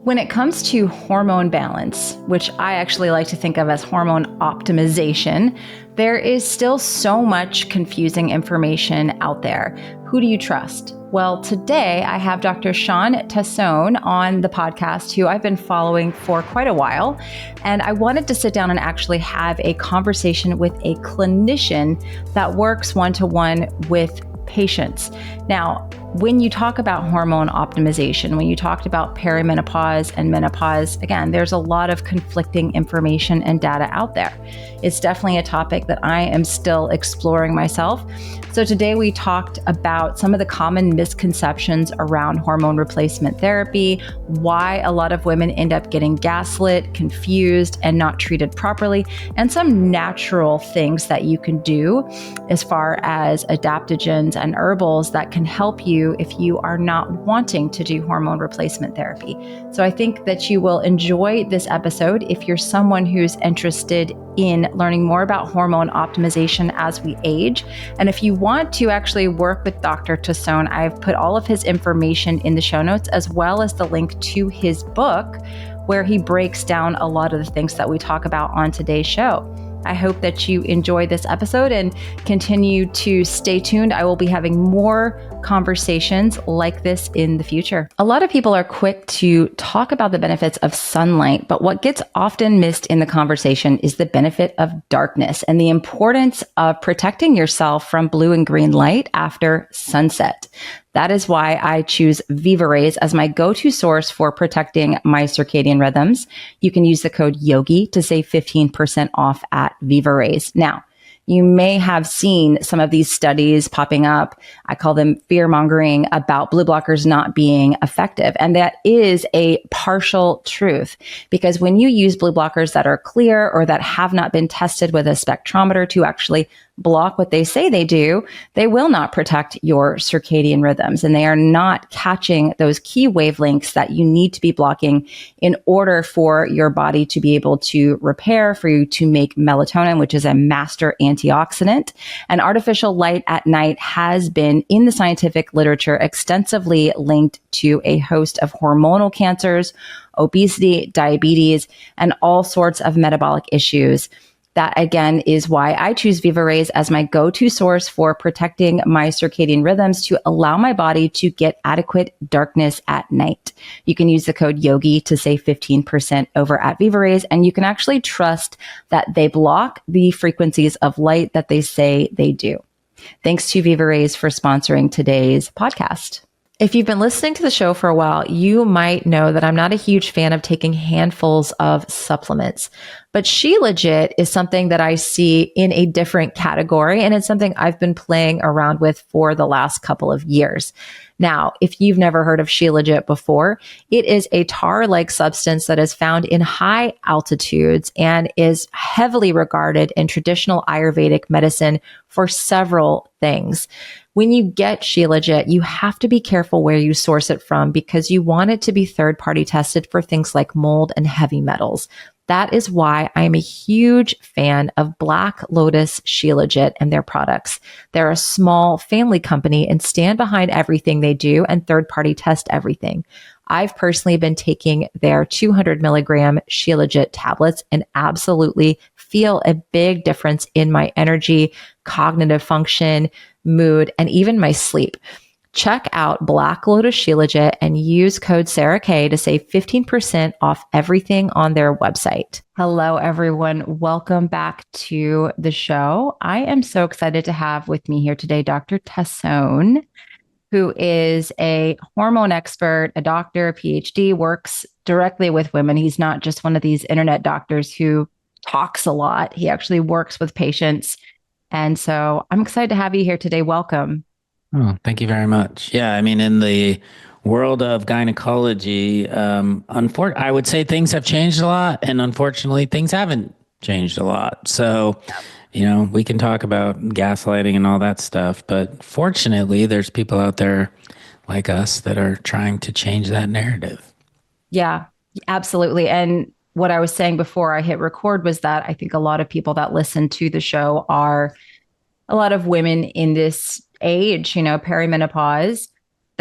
When it comes to hormone balance, which I actually like to think of as hormone optimization, there is still so much confusing information out there. Who do you trust? Well, today I have Dr. Shawn Tassone on the podcast, who I've been following for quite a while. And I wanted to sit down and actually have a conversation with a clinician that works one-to-one with patients. Now, when you talk about hormone optimization, when you talked about perimenopause and menopause, again, there's a lot of conflicting information and data out there. It's definitely a topic that I am still exploring myself. So today we talked about some of the common misconceptions around hormone replacement therapy, why a lot of women end up getting gaslit, confused, and not treated properly, and some natural things that you can do as far as adaptogens and herbals that can help you if you are not wanting to do hormone replacement therapy. So I think that you will enjoy this episode if you're someone who's interested in learning more about hormone optimization as we age. And if you want to actually work with Dr. Tassone, I've put all of his information in the show notes, as well as the link to his book, where he breaks down a lot of the things that we talk about on today's show. I hope that you enjoy this episode and continue to stay tuned. I will be having more conversations like this in the future. A lot of people are quick to talk about the benefits of sunlight, but what gets often missed in the conversation is the benefit of darkness and the importance of protecting yourself from blue and green light after sunset. That is why I choose Viva Rays as my go-to source for protecting my circadian rhythms. You can use the code YOGI to save 15% off at Viva Rays. Now, you may have seen some of these studies popping up. I call them fear-mongering about blue blockers not being effective. And that is a partial truth, because when you use blue blockers that are clear or that have not been tested with a spectrometer to actually block what they say they do, they will not protect your circadian rhythms, and they are not catching those key wavelengths that you need to be blocking in order for your body to be able to repair, for you to make melatonin, which is a master antioxidant. And artificial light at night has been in the scientific literature extensively linked to a host of hormonal cancers, obesity, diabetes, and all sorts of metabolic issues. That, again, is why I choose Viva Rays as my go-to source for protecting my circadian rhythms to allow my body to get adequate darkness at night. You can use the code YOGI to save 15% over at Viva Rays, and you can actually trust that they block the frequencies of light that they say they do. Thanks to Viva Rays for sponsoring today's podcast. If you've been listening to the show for a while, you might know that I'm not a huge fan of taking handfuls of supplements. But Shilajit is something that I see in a different category, and it's something I've been playing around with for the last couple of years. Now, if you've never heard of Shilajit before, it is a tar-like substance that is found in high altitudes and is heavily regarded in traditional Ayurvedic medicine for several things. When you get Shilajit, you have to be careful where you source it from, because you want it to be third-party tested for things like mold and heavy metals. That is why I am a huge fan of Black Lotus Shilajit and their products. They're a small family company and stand behind everything they do and third-party test everything. I've personally been taking their 200 milligram Shilajit tablets and absolutely feel a big difference in my energy, cognitive function, mood, and even my sleep. Check out Black Lotus Shilajit and use code Sarah K to save 15% off everything on their website. Hello, everyone. Welcome back to the show. I am so excited to have with me here today Dr. Tassone, who is a hormone expert, a doctor, a PhD, works directly with women. He's not just one of these internet doctors who talks a lot. He actually works with patients. And so I'm excited to have you here today. Welcome. Oh, thank you very much. Yeah, I mean, in the world of gynecology, I would say things have changed a lot, and unfortunately, things haven't changed a lot. So, we can talk about gaslighting and all that stuff, but fortunately, there's people out there like us that are trying to change that narrative. Yeah, absolutely. And what I was saying before I hit record was that I think a lot of people that listen to the show are a lot of women in this age, perimenopause,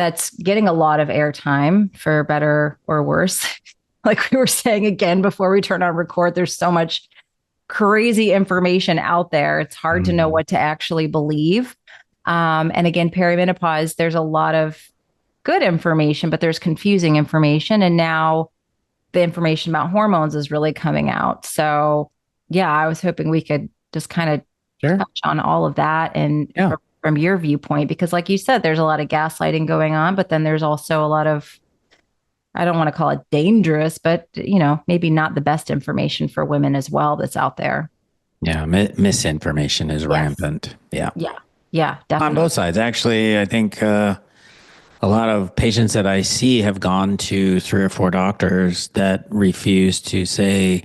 that's getting a lot of airtime for better or worse. Like we were saying again before we turn on record, there's so much crazy information out there. It's hard to know what to actually believe. And again, perimenopause, there's a lot of good information, but there's confusing information. And now the information about hormones is really coming out. So, yeah, I was hoping we could just kind of Sure. touch on all of that and Yeah. from your viewpoint, because like you said, there's a lot of gaslighting going on, but then there's also a lot of, I don't want to call it dangerous, but maybe not the best information for women as well that's out there. Yeah. Misinformation is Yes. rampant. Yeah. Yeah. Yeah, On definitely. both sides. Actually, I think a lot of patients that I see have gone to 3 or 4 doctors that refuse to say,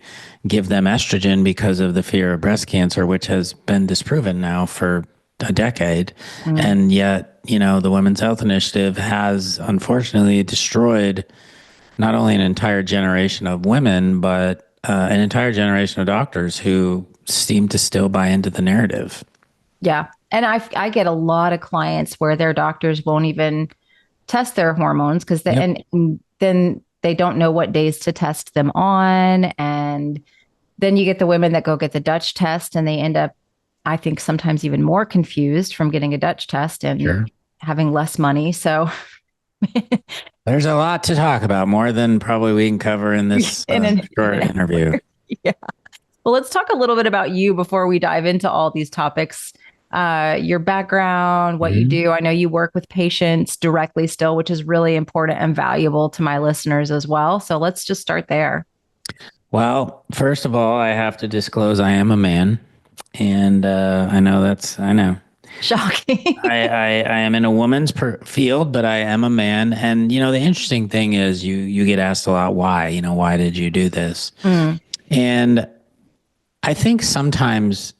give them estrogen because of the fear of breast cancer, which has been disproven now for a decade. Mm. And yet, the Women's Health Initiative has unfortunately destroyed not only an entire generation of women, but an entire generation of doctors who seem to still buy into the narrative. Yeah. And I get a lot of clients where their doctors won't even test their hormones because Yep. and then they don't know what days to test them on. And then you get the women that go get the Dutch test and they end up, I think, sometimes even more confused from getting a Dutch test and Sure. having less money. So There's a lot to talk about, more than probably we can cover in this in an, short interview. yeah. Well, let's talk a little bit about you before we dive into all these topics. Your background, what you Mhm. do. I know you work with patients directly still, which is really important and valuable to my listeners as well. So let's just start there. Well, first of all, I have to disclose I am a man. And I know. Shocking. I am in a woman's field, but I am a man. And, the interesting thing is you get asked a lot, why, why did you do this? Mm, And I think sometimes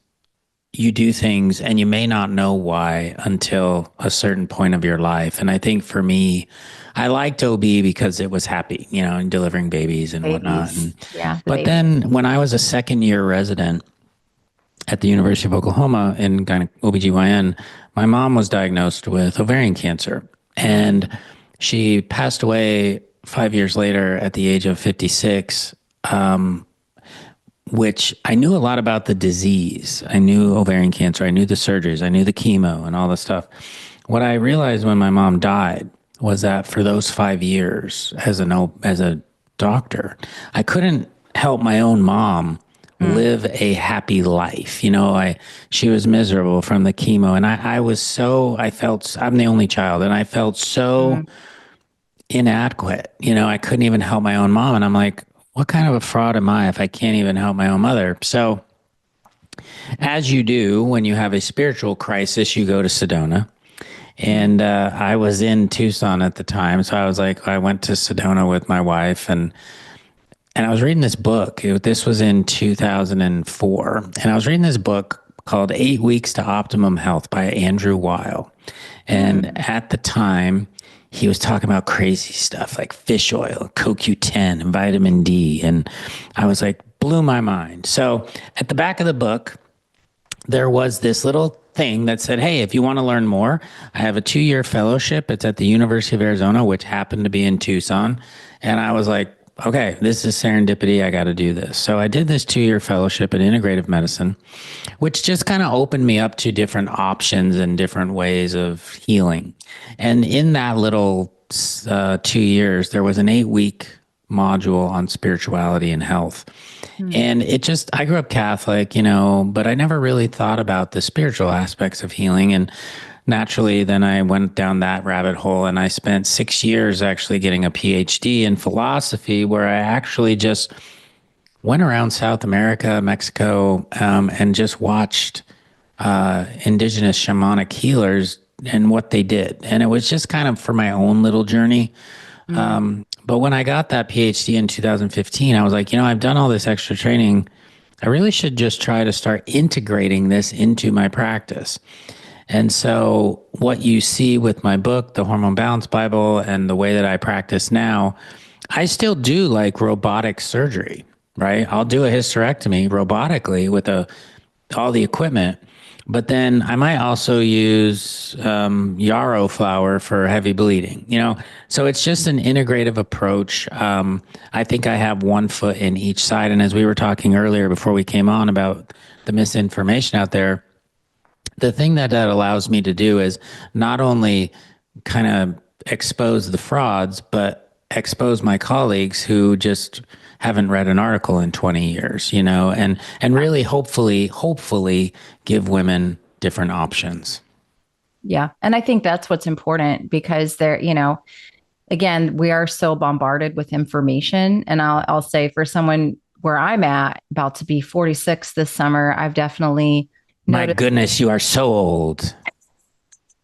you do things and you may not know why until a certain point of your life. And I think for me, I liked OB because it was happy, and delivering babies and whatnot. babies. Yeah, the But baby. then when I was a second year resident at the University of Oklahoma in OBGYN, my mom was diagnosed with ovarian cancer. And she passed away 5 years later at the age of 56. Which I knew a lot about the disease. I knew ovarian cancer. I knew the surgeries. I knew the chemo and all the stuff. What I realized when my mom died was that for those 5 years as a doctor, I couldn't help my own mom live a happy life. She was miserable from the chemo, and I felt I'm the only child, and I felt so Mm, inadequate. I couldn't even help my own mom. And I'm like, what kind of a fraud am I if I can't even help my own mother? So, as you do when you have a spiritual crisis, you go to Sedona. And I was in Tucson at the time. So I was like, I went to Sedona with my wife and I was reading this book. This was in 2004. And I was reading this book called 8 Weeks to Optimum Health by Andrew Weil. And at the time, he was talking about crazy stuff like fish oil, CoQ10, and vitamin D. And I was like, blew my mind. So at the back of the book, there was this little thing that said, hey, if you want to learn more, I have a 2-year fellowship. It's at the University of Arizona, which happened to be in Tucson. And I was like, okay, this is serendipity. I got to do this. So I did this 2-year fellowship in integrative medicine, which just kind of opened me up to different options and different ways of healing. And in that little 2 years, there was an 8-week module on spirituality and health. And I grew up Catholic, but I never really thought about the spiritual aspects of healing. And naturally, then I went down that rabbit hole and I spent 6 years actually getting a PhD in philosophy, where I actually just went around South America, Mexico, and just watched indigenous shamanic healers and what they did. And it was just kind of for my own little journey. But when I got that PhD in 2015, I was like, I've done all this extra training. I really should just try to start integrating this into my practice. And so, what you see with my book, The Hormone Balance Bible, and the way that I practice now, I still do like robotic surgery, right? I'll do a hysterectomy robotically with all the equipment, But then I might also use yarrow flower for heavy bleeding, So it's just an integrative approach. I think I have one foot in each side. And as we were talking earlier before we came on about the misinformation out there, the thing that allows me to do is not only kind of expose the frauds, but expose my colleagues who just haven't read an article in 20 years, and really hopefully give women different options. Yeah. And I think that's what's important because again, we are so bombarded with information. And I'll say for someone where I'm at, about to be 46 this summer, I've definitely My noticed. goodness, you are so old.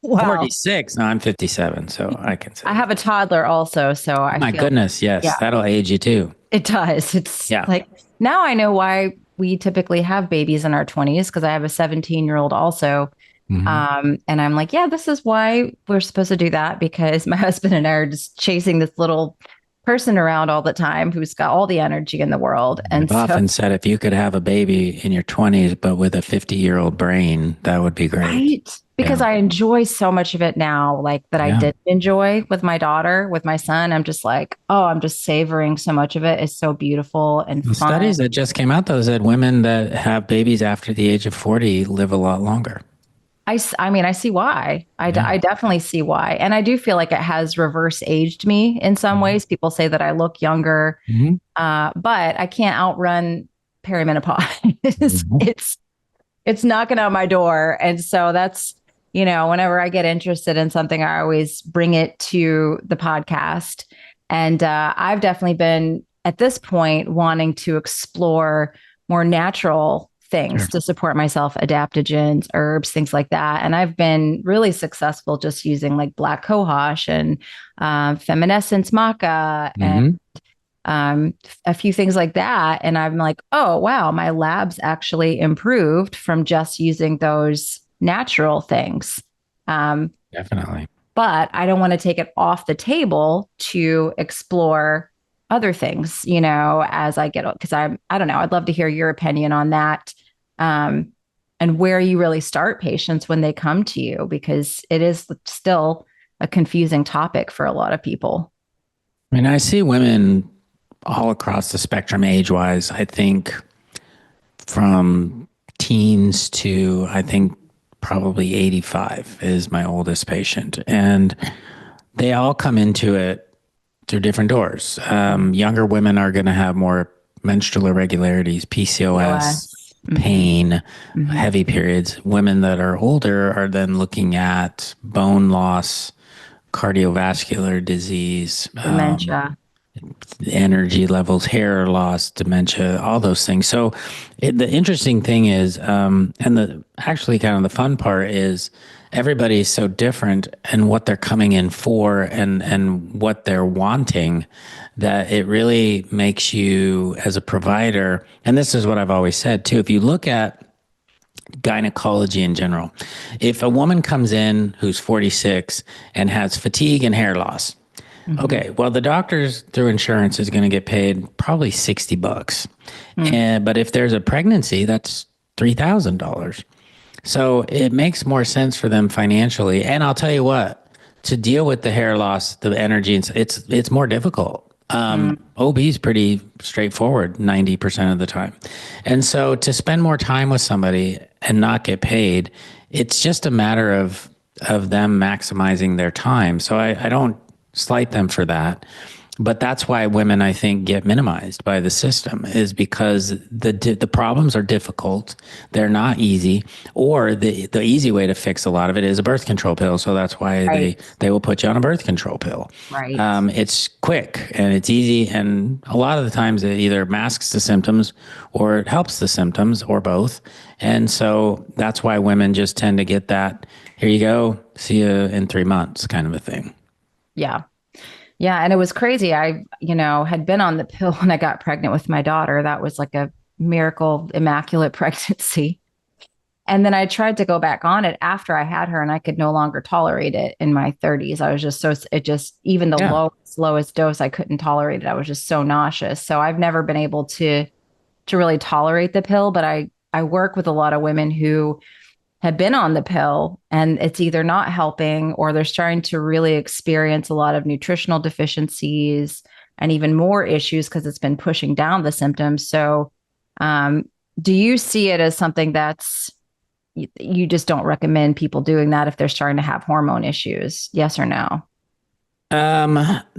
Wow. 46. No, I'm 57, so I can say. I have a toddler also. So I My feel, goodness, yes, yeah, that'll age you too. it does. It's Yeah. like now I know why we typically have babies in our 20s because I have a 17-year-old also. Mhm. And I'm like, yeah, this is why we're supposed to do that because my husband and I are just chasing this little person around all the time who's got all the energy in the world. And I've so, often said if you could have a baby in your 20s, but with a 50-year-old brain, that would be great. right. Because Yeah. I enjoy so much of it now, like that I Yeah. didn't enjoy with my daughter, with my son. I'm just like, oh, I'm just savoring so much of it. It's so beautiful and The fun. studies that just came out, though, said women that have babies after the age of 40 live a lot longer. I mean, I see why. Yeah. I definitely see why. And I do feel like it has reverse aged me in some ways. People say that I look younger, Mhm. but I can't outrun perimenopause. Mhm. It's knocking on my door. And so that's, whenever I get interested in something, I always bring it to the podcast. And I've definitely been at this point wanting to explore more natural things Sure. to support myself, adaptogens, herbs, things like that. And I've been really successful just using like black cohosh and feminescence maca and Hmm. um, a few things like that. And I'm like, oh, wow, my labs actually improved from just using those natural things. Um, Definitely. but I don't want to take it off the table to explore other things, as I get, because I don't know, I'd love to hear your opinion on that. Um, and where you really start patients when they come to you, because it is still a confusing topic for a lot of people. I mean, I see women all across the spectrum age wise. I think from teens to, I think, probably 85 is my oldest patient. And they all come into it through different doors. Younger women are going to have more menstrual irregularities, PCOS, POS. pain, Mhm. heavy periods. Women that are older are then looking at bone loss, cardiovascular disease, Dementia. energy levels, hair loss, dementia, all those things. So the interesting thing is, and the actually kind of the fun part is everybody's so different and what they're coming in for and what they're wanting that it really makes you as a provider. And this is what I've always said too. If you look at gynecology in general, if a woman comes in who's 46 and has fatigue and hair loss, Mhm. okay, well, the doctors through insurance is going to get paid probably $60. Mm. And but if there's a pregnancy, that's $3,000. So it makes more sense for them financially. And I'll tell you what, to deal with the hair loss, the energy, it's more difficult. Mm. OB is pretty straightforward 90% of the time. And so to spend more time with somebody and not get paid, it's just a matter of them maximizing their time. So I don't slight them for that. But that's why women, I think, get minimized by the system is because the problems are difficult. They're not easy. Or the easy way to fix a lot of it is a birth control pill. So that's why Right. they will put you on a birth control pill. Right. It's quick and it's easy. And a lot of the times it either masks the symptoms or it helps the symptoms or both. And so that's why women just tend to get that, here you go, see you in 3 months kind of a thing. Yeah. Yeah. And it was crazy. I, had been on the pill when I got pregnant with my daughter. That was like a miracle, immaculate pregnancy. And then I tried to go back on it after I had her and I could no longer tolerate it in my 30s. I was just it just, even the Yeah. lowest dose, I couldn't tolerate it. I was just so nauseous. So I've never been able to really tolerate the pill, but I work with a lot of women who have been on the pill and it's either not helping or they're starting to really experience a lot of nutritional deficiencies and even more issues because it's been pushing down the symptoms. So, um, do you see it as something that's you just don't recommend people doing that if they're starting to have hormone issues? Yes or no?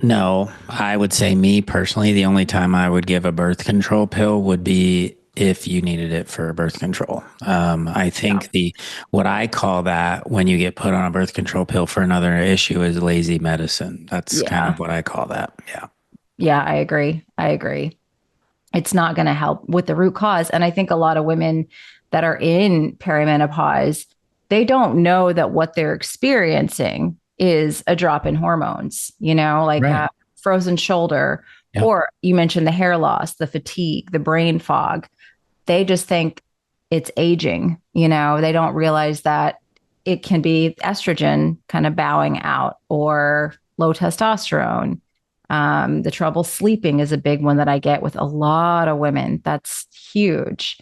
No, I would say me personally, the only time I would give a birth control pill would be if you needed it for birth control. I Yeah. think what I call that when you get put on a birth control pill for another issue is lazy medicine. That's kind Yeah. of what I call that. Yeah. Yeah, I agree. I agree. It's not going to help with the root cause. And I think a lot of women that are in perimenopause, they don't know that what they're experiencing is a drop in hormones, like Right. a frozen shoulder, Yeah. or you mentioned the hair loss, the fatigue, the brain fog. They just think it's aging, they don't realize that it can be estrogen kind of bowing out or low testosterone. The trouble sleeping is a big one that I get with a lot of women. That's huge.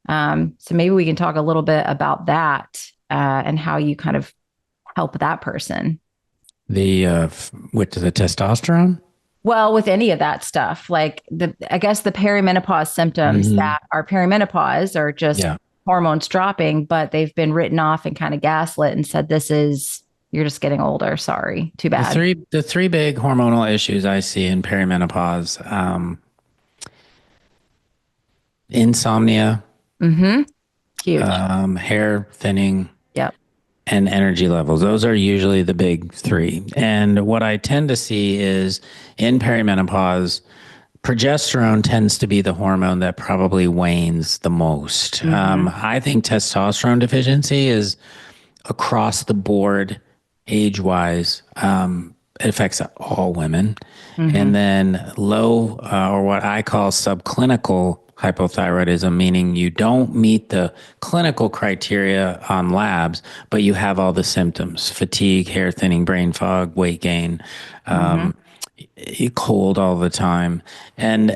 So maybe we can talk a little bit about that and how you kind of help that person. With the testosterone. Well, with any of that stuff, like I guess the perimenopause symptoms Hmm. that are perimenopause are just Yeah. hormones dropping, but they've been written off and kind of gaslit and said, you're just getting older. Sorry. Too bad. The three big hormonal issues I see in perimenopause, insomnia, Mm-hmm. Huge. hair thinning, Yep. and energy levels. Those are usually the big three. And what I tend to see is in perimenopause, progesterone tends to be the hormone that probably wanes the most. Mm-hmm. I think testosterone deficiency is across the board, age wise. It affects all women. And Mm-hmm. then low, or what I call subclinical hypothyroidism, meaning you don't meet the clinical criteria on labs, but you have all the symptoms: fatigue, hair thinning, brain fog, weight gain, Mm-hmm. cold all the time, and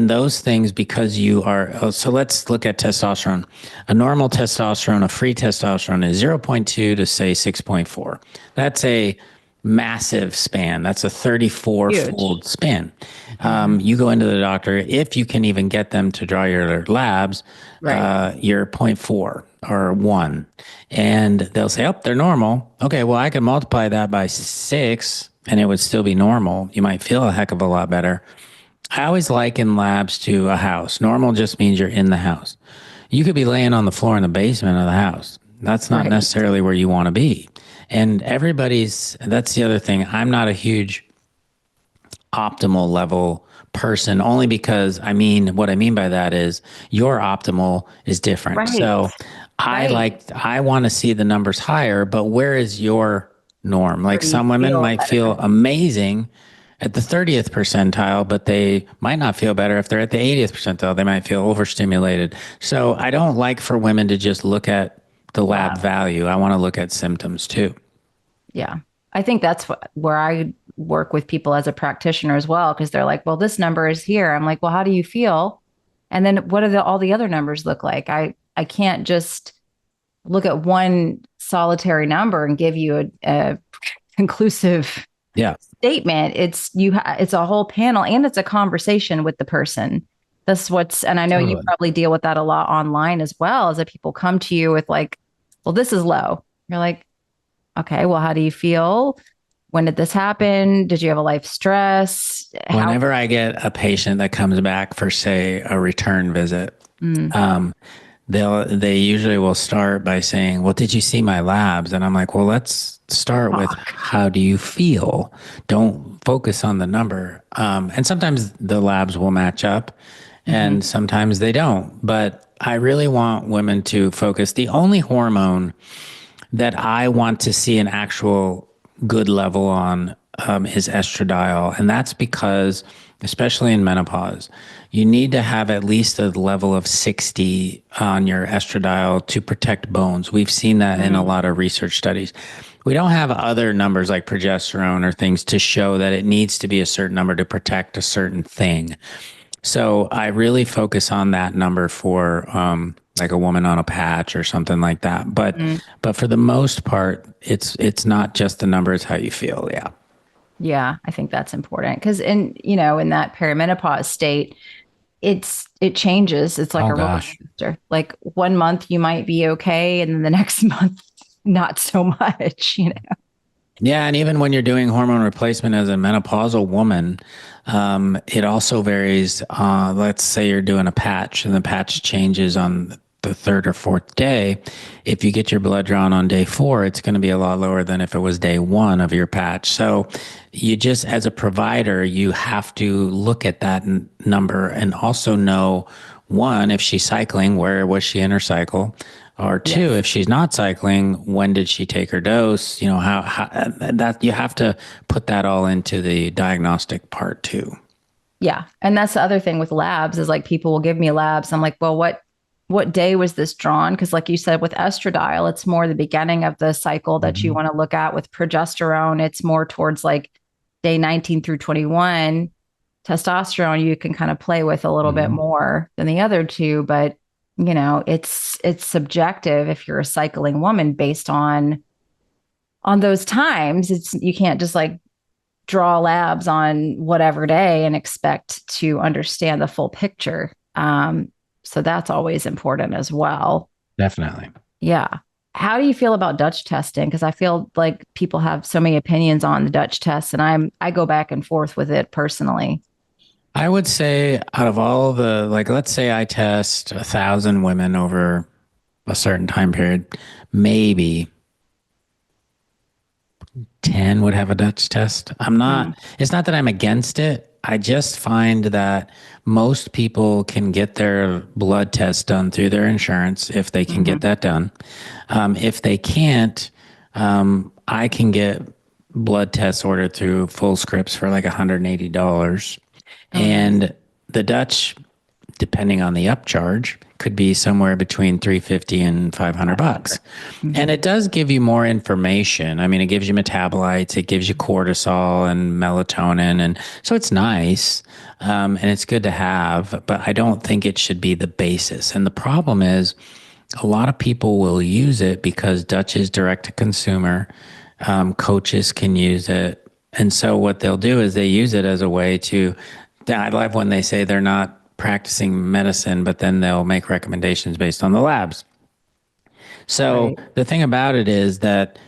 those things because you are. Oh, so let's look at testosterone. A normal testosterone, a free testosterone, is 0.2 to say 6.4. That's a massive span. That's a 34 Huge. fold span. Mm-hmm. You go into the doctor, if you can even get them to draw your labs, Right. you're zero point 0.4 or 1. And they'll say, oh, they're normal. Okay, well, I can multiply that by 6 and it would still be normal. You might feel a heck of a lot better. I always liken labs to a house. Normal just means you're in the house. You could be laying on the floor in the basement of the house. That's not Right. necessarily where you want to be. And that's the other thing. I'm not a huge optimal level person only because what I mean by that is your optimal is different. Right. So Right. I want to see the numbers higher, but where is your norm? Where Like do you some women feel might feel better? amazing at the 30th percentile, but they might not feel better if they're at the 80th percentile. They might feel overstimulated. So I don't like for women to just look at the lab Lab. value. I want to look at symptoms too. Yeah. I think that's where I work with people as a practitioner as well, because they're like, well, this number is here. I'm like, well, how do you feel? And then what do all the other numbers look like? I can't just look at one solitary number and give you a conclusive Yeah, statement. It's a whole panel and it's a conversation with the person. And I know you totally. probably deal with that a lot online as well, is that people come to you with like, well, this is low. You're like, okay, well, how do you feel? When did this happen? Did you have a life stress? How? Whenever I get a patient that comes back for, say, a return visit, Mm, um, they usually will start by saying, "Well, did you see my labs?" And I'm like, "Well, let's start with talk. how do you feel? Don't focus on the number." And sometimes the labs will match up, Mhm. and sometimes they don't. But I really want women to focus. The only hormone that I want to see an actual good level on is estradiol. And that's because, especially in menopause, you need to have at least a level of 60 on your estradiol to protect bones. We've seen that in a Mm, lot of research studies. We don't have other numbers like progesterone or things to show that it needs to be a certain number to protect a certain thing. So I really focus on that number for like a woman on a patch or something like that. But for the most part, it's not just the number, it's how you feel. Yeah. Yeah, I think that's important because in that perimenopause state, it changes. It's like Oh a roller gosh. coaster. Like one month you might be okay, and then the next month not so much. Yeah, and even when you're doing hormone replacement as a menopausal woman, it also varies. Let's say you're doing a patch, and the patch changes on the third or fourth day. If you get your blood drawn on day four, it's going to be a lot lower than if it was day one of your patch. So, you just, as a provider, you have to look at that number and also know one, if she's cycling, where was she in her cycle? Or two, Yes. if she's not cycling, when did she take her dose? You know, how that you have to put that all into the diagnostic part too. Yeah. And that's the other thing with labs is like people will give me labs. I'm like, well, what day was this drawn? Because like you said, with estradiol, it's more the beginning of the cycle that you Mm-hmm. want to look at. With progesterone, it's more towards like day 19 through 21. Testosterone, you can kind of play with a little bit Mm-hmm. more than the other two, but it's subjective if you're a cycling woman based on those times. It's you can't just like draw labs on whatever day and expect to understand the full picture. So that's always important as well. Definitely. Yeah. How do you feel about Dutch testing? Because I feel like people have so many opinions on the Dutch test, and I go back and forth with it personally. I would say out of all the, like, let's say I test 1,000 women over a certain time period, maybe 10 would have a Dutch test. Mm, It's not that I'm against it. I just find that most people can get their blood test done through their insurance if they can mm-hmm, get that done. If they can't, I can get blood tests ordered through full scripts for like $180. oh, nice. And the Dutch, depending on the upcharge, could be somewhere between 350 and 500 bucks. 500. And Mm-hmm. it does give you more information. I mean, it gives you metabolites, it gives you cortisol and melatonin. And so it's nice. And it's good to have, but I don't think it should be the basis. And the problem is a lot of people will use it because Dutch is direct to consumer. Coaches can use it. And so what they'll do is they use it as a way to, I love when they say they're not practicing medicine, but then they'll make recommendations based on the labs. So Right. the thing about it is that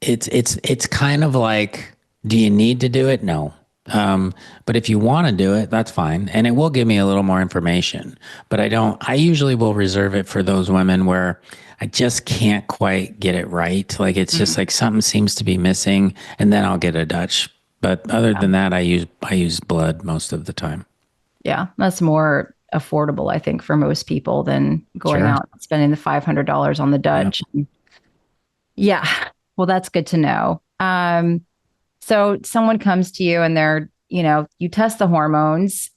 it's kind of like, do you need to do it? No. But if you want to do it, that's fine, and it will give me a little more information. But I don't. I usually will reserve it for those women where I just can't quite get it right. Like it's just Mm, like something seems to be missing, and then I'll get a Dutch. But other yeah. than that, I use blood most of the time. Yeah. That's more affordable, I think, for most people than going Sure. out and spending the $500 on the Yeah. Dutch. Yeah. Well, that's good to know. So someone comes to you and you test the hormones,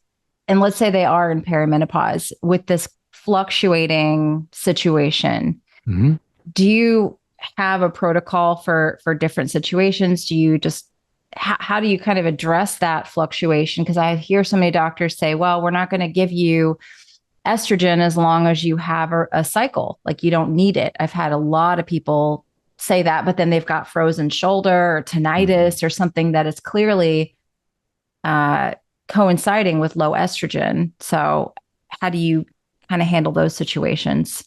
and let's say they are in perimenopause with this fluctuating situation. Hmm. Do you have a protocol for different situations? Do you just how do you kind of address that fluctuation? Because I hear so many doctors say, well, we're not going to give you estrogen as long as you have a cycle. Like you don't need it. I've had a lot of people say that, but then they've got frozen shoulder or tinnitus or something that is clearly uh, coinciding with low estrogen. So, how do you kind of handle those situations?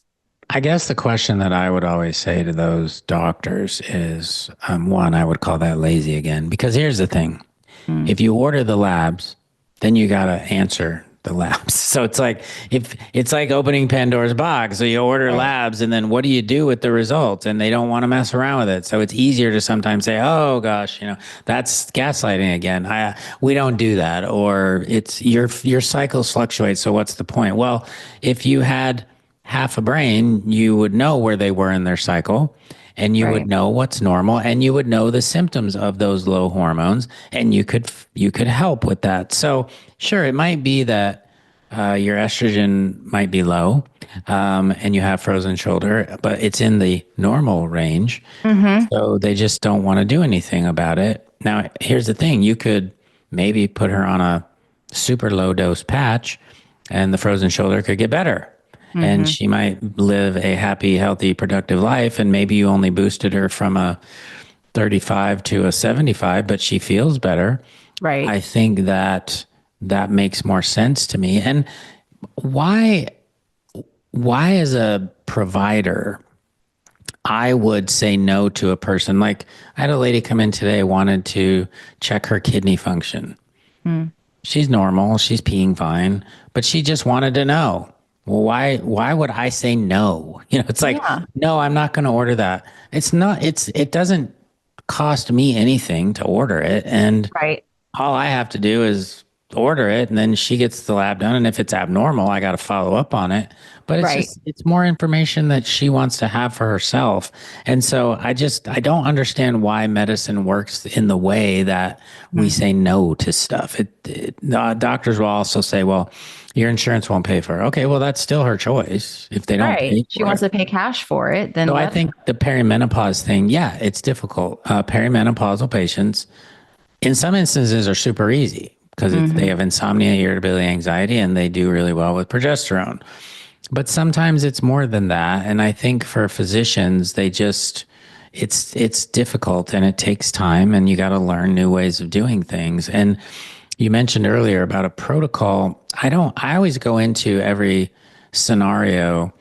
I guess the question that I would always say to those doctors is one, I would call that lazy again. Because here's the thing, Mm, if you order the labs, then you got to answer the labs. So it's like if it's like opening Pandora's box. So you order right. labs and then what do you do with the results? And they don't want to mess around with it. So it's easier to sometimes say, "Oh gosh, that's gaslighting again." We don't do that, or it's your cycles fluctuate. So what's the point? Well, if you had half a brain, you would know where they were in their cycle, and you would Right. know what's normal, and you would know the symptoms of those low hormones, and you could help with that. So sure, it might be that your estrogen might be low, and you have frozen shoulder, but it's in the normal range. Mm-hmm. So they just don't want to do anything about it. Now, here's the thing: you could maybe put her on a super low dose patch, and the frozen shoulder could get better. and she might live a happy, healthy, productive life. And maybe you only boosted her from a 35 to a 75, but she feels better. Right. I think that that makes more sense to me. And why, why as a provider, I would say no to a person. Like I had a lady come in today, wanted to check her kidney function. Mm. She's normal, she's peeing fine, but she just wanted to know. Well, why would I say no? You know, it's like, Yeah. no, I'm not going to order that. It's not, it doesn't cost me anything to order it. And Right. all I have to do is order it, and then she gets the lab done. And if it's abnormal, I got to follow up on it. But it's Right. just, it's more information that she wants to have for herself. And so I don't understand why medicine works in the way that we Mm. say no to stuff. Doctors will also say, well, your insurance won't pay for it. Okay, well, that's still her choice if they don't Right. pay She for wants it. to pay cash for it, then So I let think the perimenopause thing, yeah, it's difficult. Perimenopausal patients, in some instances, are super easy because they hmm have insomnia, irritability, anxiety, and they do really well with progesterone. But sometimes it's more than that. And I think for physicians, they just, it's difficult and it takes time, and you got to learn new ways of doing things. And you mentioned earlier about a protocol. I always go into every scenario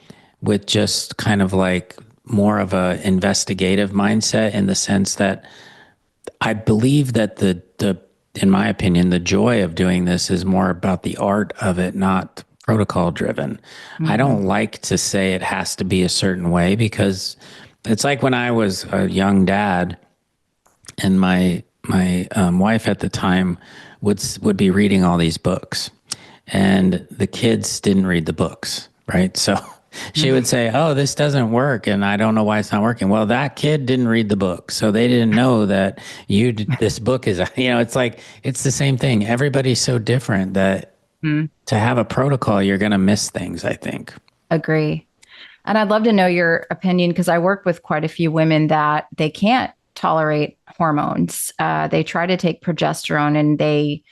with just kind of like more of a investigative mindset, in the sense that I believe that in my opinion, the joy of doing this is more about the art of it, not protocol driven. I hmm don't like to say it has to be a certain way, because it's like when I was a young dad, and my wife at the time would be reading all these books, and the kids didn't read the books, right? So she would say, "Oh, this doesn't work, and I don't know why it's not working." Well, that kid didn't read the book, so they didn't know that this book is, it's like it's the same thing. Everybody's so different that mm to have a protocol, you're going to miss things, I think. Agree. And I'd love to know your opinion because I work with quite a few women that they can't tolerate hormones. They try to take progesterone and they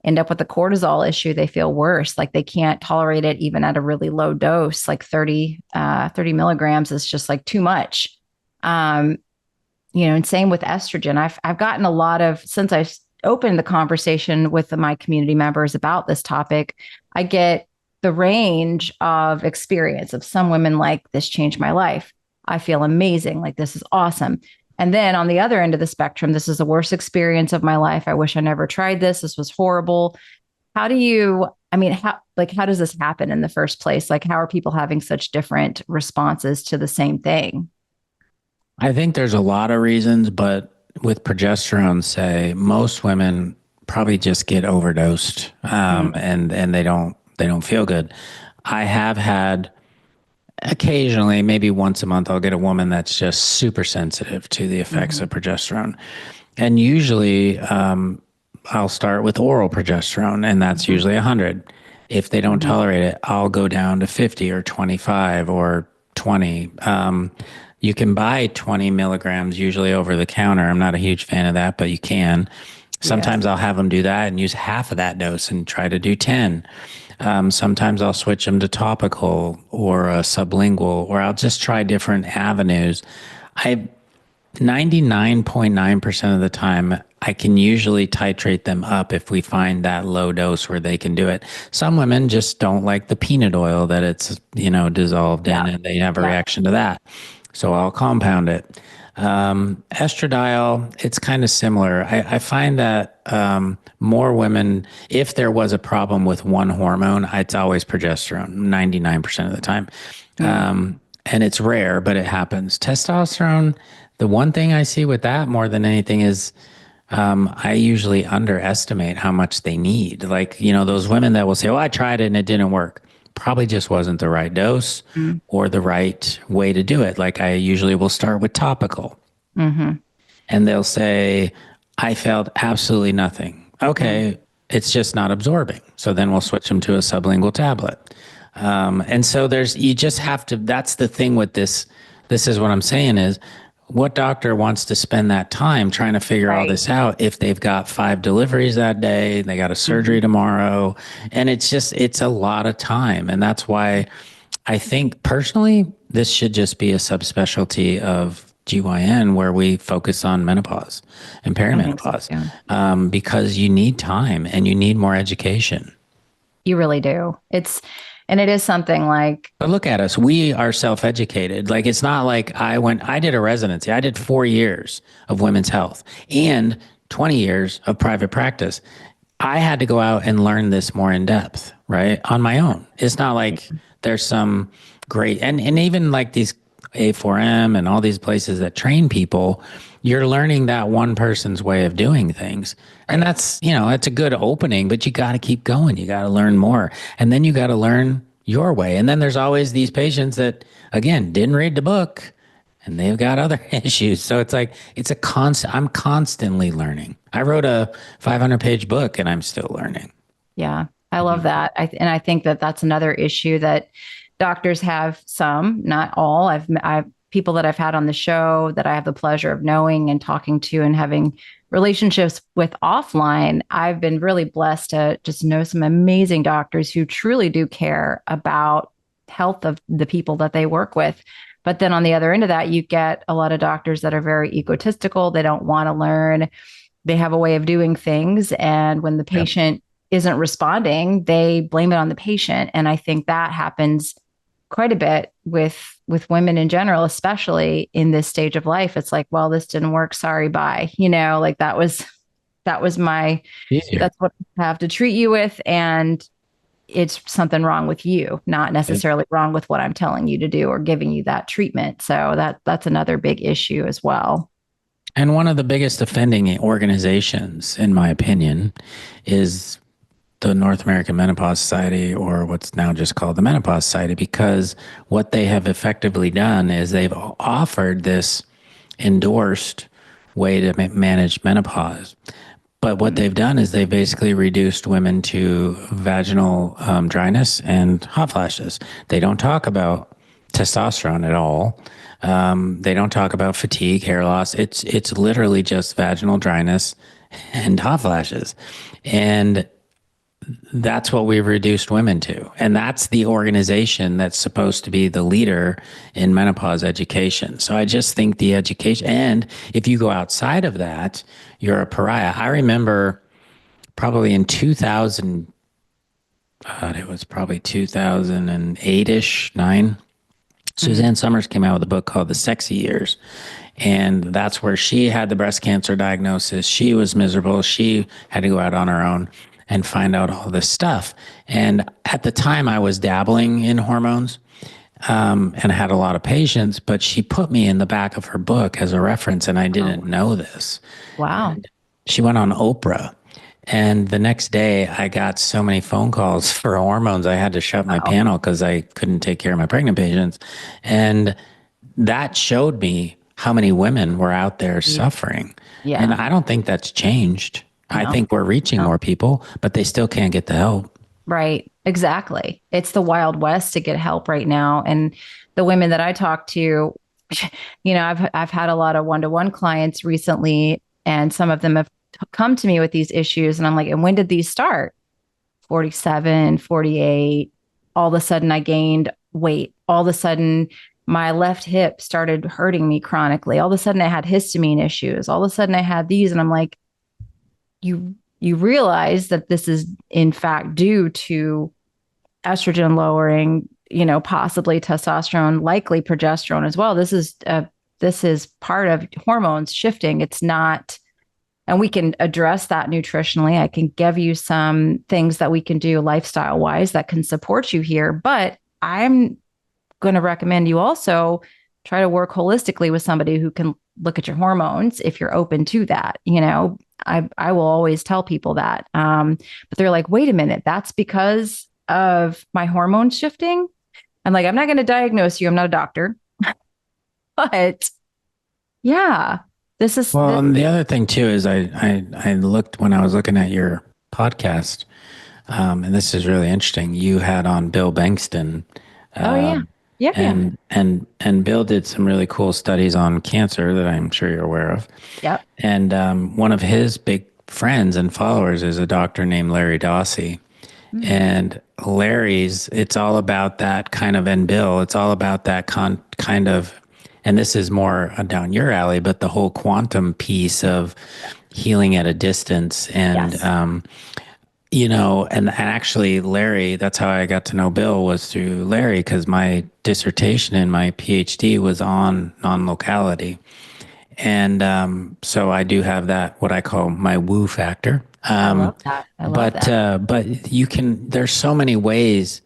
end up with a cortisol issue. They feel worse, like they can't tolerate it even at a really low dose, like 30 milligrams is just like too much. Um, and same with estrogen. I've gotten a lot of, since I opened the conversation with my community members about this topic, I get the range of experience of some women like, this changed my life. I feel amazing. Like, this is awesome. And then on the other end of the spectrum, this is the worst experience of my life. I wish I never tried this. This was horrible. How do you, I mean, how does this happen in the first place? Like, how are people having such different responses to the same thing? I think there's a lot of reasons, but with progesterone, say most women probably just get overdosed, and they don't feel good. I have had occasionally, maybe once a month, I'll get a woman that's just super sensitive to the effects Mm-hmm. of progesterone, and usually I'll start with oral progesterone, and that's Mm-hmm. usually 100. If they don't Mm-hmm. tolerate it, I'll go down to 50 or 25 or 20. You can buy 20 milligrams usually over the counter. I'm not a huge fan of that, but you can. Yes. Sometimes I'll have them do that and use half of that dose and try to do 10. Sometimes I'll switch them to topical or sublingual, or I'll just try different avenues. I 99.9% of the time, I can usually titrate them up if we find that low dose where they can do it. Some women just don't like the peanut oil that it's, dissolved in, Yeah. and they have a Yeah. reaction to that. So I'll compound it. Estradiol, it's kind of similar. I find that more women, if there was a problem with one hormone, it's always progesterone, 99% of the time. Mm. And it's rare, but it happens. Testosterone, the one thing I see with that more than anything is I usually underestimate how much they need. Like, those women that will say, "Oh, I tried it and it didn't work." Probably just wasn't the right dose Mm. or the right way to do it. Like, I usually will start with topical, Mm-hmm. and they'll say, "I felt absolutely nothing." Mm. Okay, it's just not absorbing. So then we'll switch them to a sublingual tablet. And so you just have to, that's the thing with this. This is what I'm saying is, what doctor wants to spend that time trying to figure all Right. this out if they've got 5 deliveries that day, they got a Mm-hmm. surgery tomorrow, and it's a lot of time. And that's why I think personally, this should just be a subspecialty of GYN where we focus on menopause and I think so perimenopause, too. because you need time and you need more education. You really do. And it is something like, But look at us. We are self-educated. Like, it's not like I did a residency. I did 4 years of women's health and 20 years of private practice. I had to go out and learn this more in depth, right? On my own. It's not like there's some great, and even like these A4M and all these places that train people, you're learning that one person's way of doing things. And right. that's, it's a good opening, but you got to keep going. You got to learn more. And then you got to learn your way. And then there's always these patients that, again, didn't read the book and they've got other issues. So it's like, I'm constantly learning. I wrote a 500-page book and I'm still learning. Yeah, I love that. And I think that that's another issue that doctors have, some, not all. I've people that I've had on the show that I have the pleasure of knowing and talking to and having relationships with offline. I've been really blessed to just know some amazing doctors who truly do care about health of the people that they work with. But then on the other end of that, you get a lot of doctors that are very egotistical. They don't want to learn. They have a way of doing things. And when the Yep. patient isn't responding, they blame it on the patient. And I think that happens quite a bit with women in general, especially in this stage of life. It's like, well, this didn't work. Sorry, bye. Like that was Easier. that's what I have to treat you with. And it's something wrong with you, not necessarily wrong with what I'm telling you to do or giving you that treatment. So that's another big issue as well. And one of the biggest offending organizations, in my opinion, is the North American Menopause Society, or what's now just called the Menopause Society, because what they have effectively done is they've offered this endorsed way to manage menopause. But what they've done is they basically reduced women to vaginal dryness and hot flashes. They don't talk about testosterone at all. They don't talk about fatigue, hair loss. It's literally just vaginal dryness and hot flashes, and that's what we've reduced women to. And that's the organization that's supposed to be the leader in menopause education. So I just think the education, and if you go outside of that, you're a pariah. I remember probably in 2000, it was probably 2008-ish, 9. Suzanne Summers came out with a book called The Sexy Years. And that's where she had the breast cancer diagnosis. She was miserable. She had to go out on her own and find out all this stuff. And at the time, I was dabbling in hormones, and had a lot of patients, but she put me in the back of her book as a reference, and I didn't know this. Wow. And she went on Oprah. And the next day, I got so many phone calls for hormones, I had to shut my Wow. panel because I couldn't take care of my pregnant patients. And that showed me how many women were out there suffering. And Yeah. I don't think that's changed. I No. think we're reaching No. more people, but they still can't get the help. Right. Exactly. It's the Wild West to get help right now. And the women that I talk to, I've had a lot of one-to-one clients recently, and some of them have come to me with these issues. And I'm like, and when did these start? 47, 48. All of a sudden I gained weight. All of a sudden my left hip started hurting me chronically. All of a sudden I had histamine issues. All of a sudden I had these. And I'm like, you realize that this is in fact due to estrogen lowering, possibly testosterone, likely progesterone as well. This is part of hormones shifting. It's not, and we can address that nutritionally. I can give you some things that we can do lifestyle wise that can support you here, but I'm going to recommend you also try to work holistically with somebody who can look at your hormones if you're open to that. I will always tell people that. But they're like, wait a minute, that's because of my hormones shifting. I'm like, I'm not going to diagnose you. I'm not a doctor. But yeah, this is Well, and the other thing too is I looked when I was looking at your podcast, and this is really interesting. You had on Bill Bankston, oh yeah. Yep, yeah. and Bill did some really cool studies on cancer that I'm sure you're aware of. Yep. And one of his big friends and followers is a doctor named Larry Dossey. And Larry's, it's all about that kind of, and Bill, it's all about that kind of, and this is more down your alley, but the whole quantum piece of healing at a distance. And, Yes. and actually Larry, that's how I got to know Bill, was through Larry, because my dissertation and my PhD was on non-locality. And so I do have that, what I call my woo factor. I love that. I love that. But you can, there's so many ways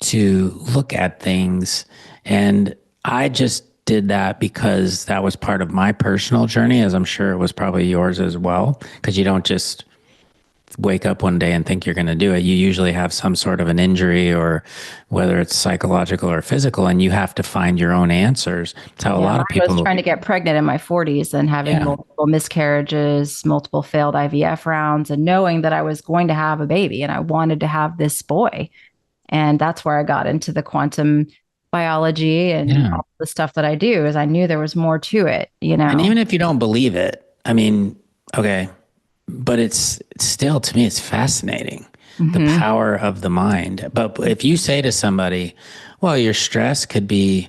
to look at things. And I just did that because that was part of my personal journey, as I'm sure it was probably yours as well. Because you don't just wake up one day and think you're going to do it. You usually have some sort of an injury, or whether it's psychological or physical, and you have to find your own answers. That's how a Yeah, lot of I was people. trying to get pregnant in my 40s and having Yeah. multiple miscarriages, multiple failed IVF rounds, and knowing that I was going to have a baby and I wanted to have this boy. And that's where I got into the quantum biology and Yeah. all the stuff that I do, is I knew there was more to it, And even if you don't believe it, I mean, okay, but it's still, to me, it's fascinating, the Hmm. power of the mind. But if you say to somebody, well, your stress could be,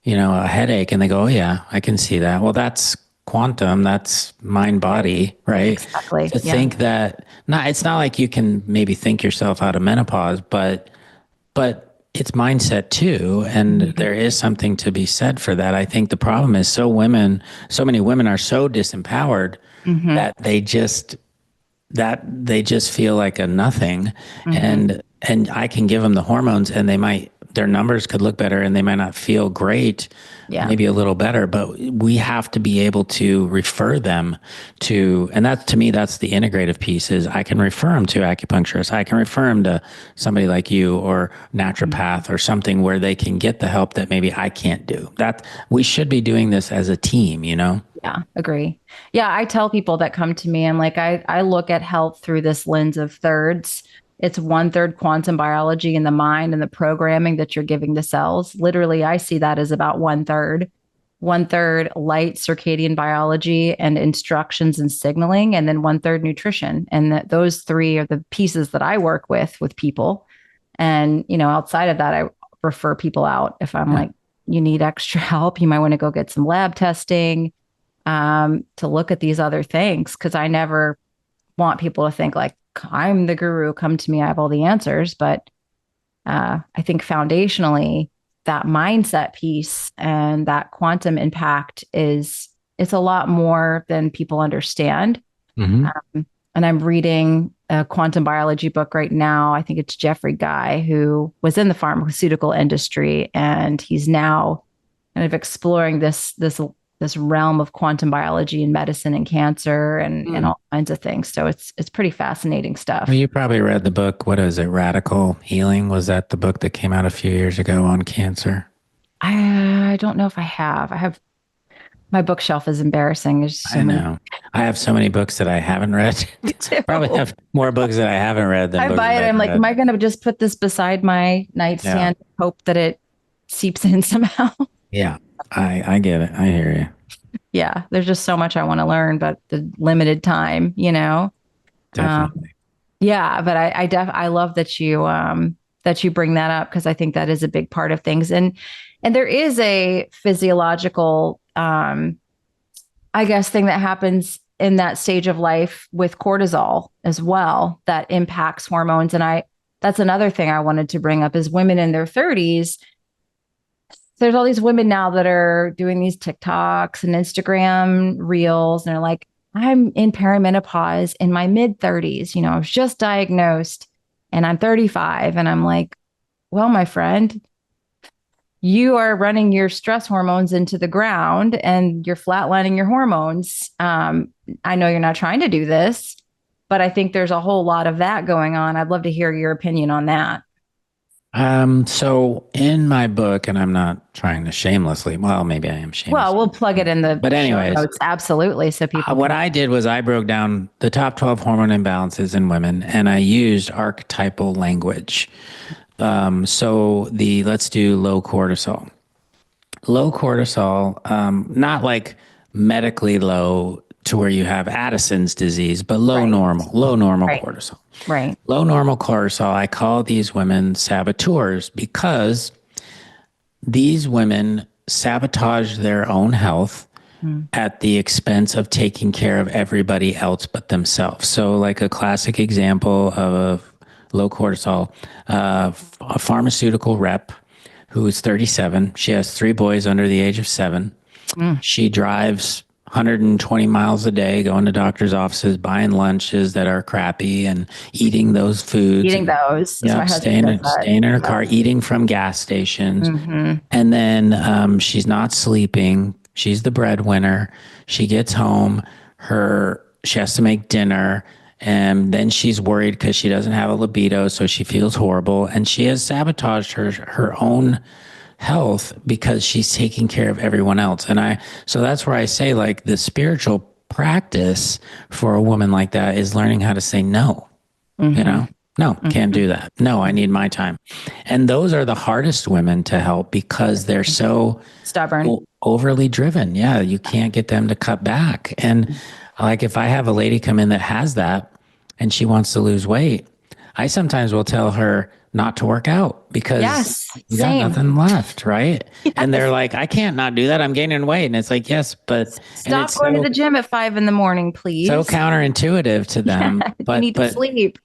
a headache, and they go, oh, yeah, I can see that. Well, that's quantum, that's mind body, right? Exactly. To Yeah. think that, not, it's not like you can maybe think yourself out of menopause, but it's mindset too. And Mhm. there is something to be said for that. I think the problem is, so many women are so disempowered Hmm. that they just feel like a nothing. Hmm. And I can give them the hormones, and their numbers could look better, and they might not feel great, Yeah. maybe a little better, but we have to be able to refer them to, and that, to me, that's the integrative piece. Is I can refer them to acupuncturists, I can refer them to somebody like you, or Mhm. naturopath, or something where they can get the help that maybe I can't do. That we should be doing this as a team. Yeah, agree. Yeah, I tell people that come to me, and like I look at health through this lens of thirds. It's one third quantum biology in the mind and the programming that you're giving the cells. Literally, I see that as about one third light circadian biology and instructions and signaling, and then one third nutrition. And that those three are the pieces that I work with people. And, outside of that, I refer people out if I'm Yeah. like, you need extra help, you might want to go get some lab testing, to look at these other things. Cause I never want people to think like, I'm the guru, come to me, I have all the answers. But I think foundationally, that mindset piece and that quantum impact it's a lot more than people understand. Hmm. And I'm reading a quantum biology book right now. I think it's Jeffrey Guy, who was in the pharmaceutical industry, and he's now kind of exploring this realm of quantum biology in medicine and cancer and all kinds of things. So it's pretty fascinating Well, stuff. you probably read the book. What is it? Radical Healing? Was that the book that came out a few years ago on cancer? I don't know if I have. I have my bookshelf is embarrassing. There's so I many. know. I have so many books that I haven't read. Me Probably too. have more books that I haven't read than I books buy that it. I'm I've like, am read. I going to just put this beside my Yeah. nightstand, hope that it seeps in somehow? Yeah. I get it. I hear you. Yeah, there's just so much I want to learn, but the limited time. Um, Definitely. yeah, but I love that you bring that up, because I think that is a big part of things. And there is a physiological I guess thing that happens in that stage of life with cortisol as well that impacts hormones. And I that's another thing I wanted to bring up is women in their 30s. There's all these women now that are doing these TikToks and Instagram reels, and they're like, I'm in perimenopause in my mid 30s. I was just diagnosed and I'm 35. And I'm like, well, my friend, you are running your stress hormones into the ground and you're flatlining your hormones. I know you're not trying to do this, but I think there's a whole lot of that going on. I'd love to hear your opinion on that. So in my book, and I'm not trying to shamelessly, well, maybe I am Well, shamelessly. we'll plug it in the But show anyways, notes. Absolutely. So people what can. I did was I broke down the top 12 hormone imbalances in women, and I used archetypal language. So let's do low cortisol. Low cortisol, not like medically low, to where you have Addison's disease, but low Right. normal Right. cortisol. Right. Low normal cortisol, I call these women saboteurs because these women sabotage their own health at the expense of taking care of everybody else but themselves. So, like a classic example of low cortisol, a pharmaceutical rep who is 37. She has 3 boys under the age of 7. She drives 120 miles a day, going to doctor's offices, buying lunches that are crappy and eating those foods. Eating those. That's my husband does that. Staying in her car, eating from gas stations. Mm-hmm. And then she's not sleeping. She's the breadwinner. She gets home. She has to make dinner. And then she's worried because she doesn't have a libido. So she feels horrible. And she has sabotaged her own health because she's taking care of everyone else. So that's where I say, like, the spiritual practice for a woman like that is learning how to say no. No, can't do that. No, I need my time. And those are the hardest women to help because they're so stubborn, overly driven. Yeah, you can't get them to cut back. And like, if I have a lady come in that has that and she wants to lose weight, I sometimes will tell her not to work out because you got nothing left, right? Yes. And they're like, I can't not do that. I'm gaining weight. And it's like, yes, but stop going to the gym at 5 a.m, please. So counterintuitive to them. But you need to sleep.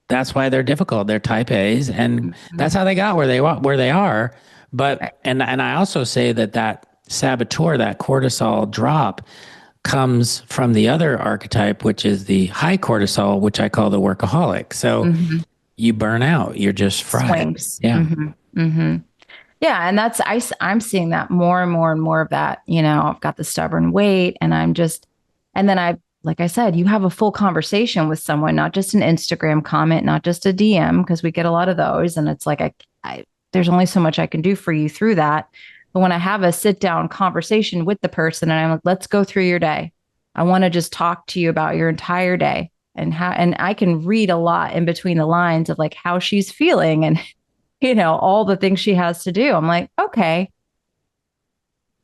That's why they're difficult. They're type A's, and that's how they got where they are. But and I also say that saboteur, that cortisol drop, comes from the other archetype, which is the high cortisol, which I call the workaholic. So you burn out. You're just fried. Swings. Yeah. Yeah, and I'm seeing that more and more and more of that. I've got the stubborn weight, and like I said, you have a full conversation with someone, not just an Instagram comment, not just a DM, because we get a lot of those. And it's like, there's only so much I can do for you through that. But when I have a sit down conversation with the person and I'm like, let's go through your day. I want to just talk to you about your entire day and I can read a lot in between the lines of like how she's feeling and, all the things she has to do. I'm like, okay.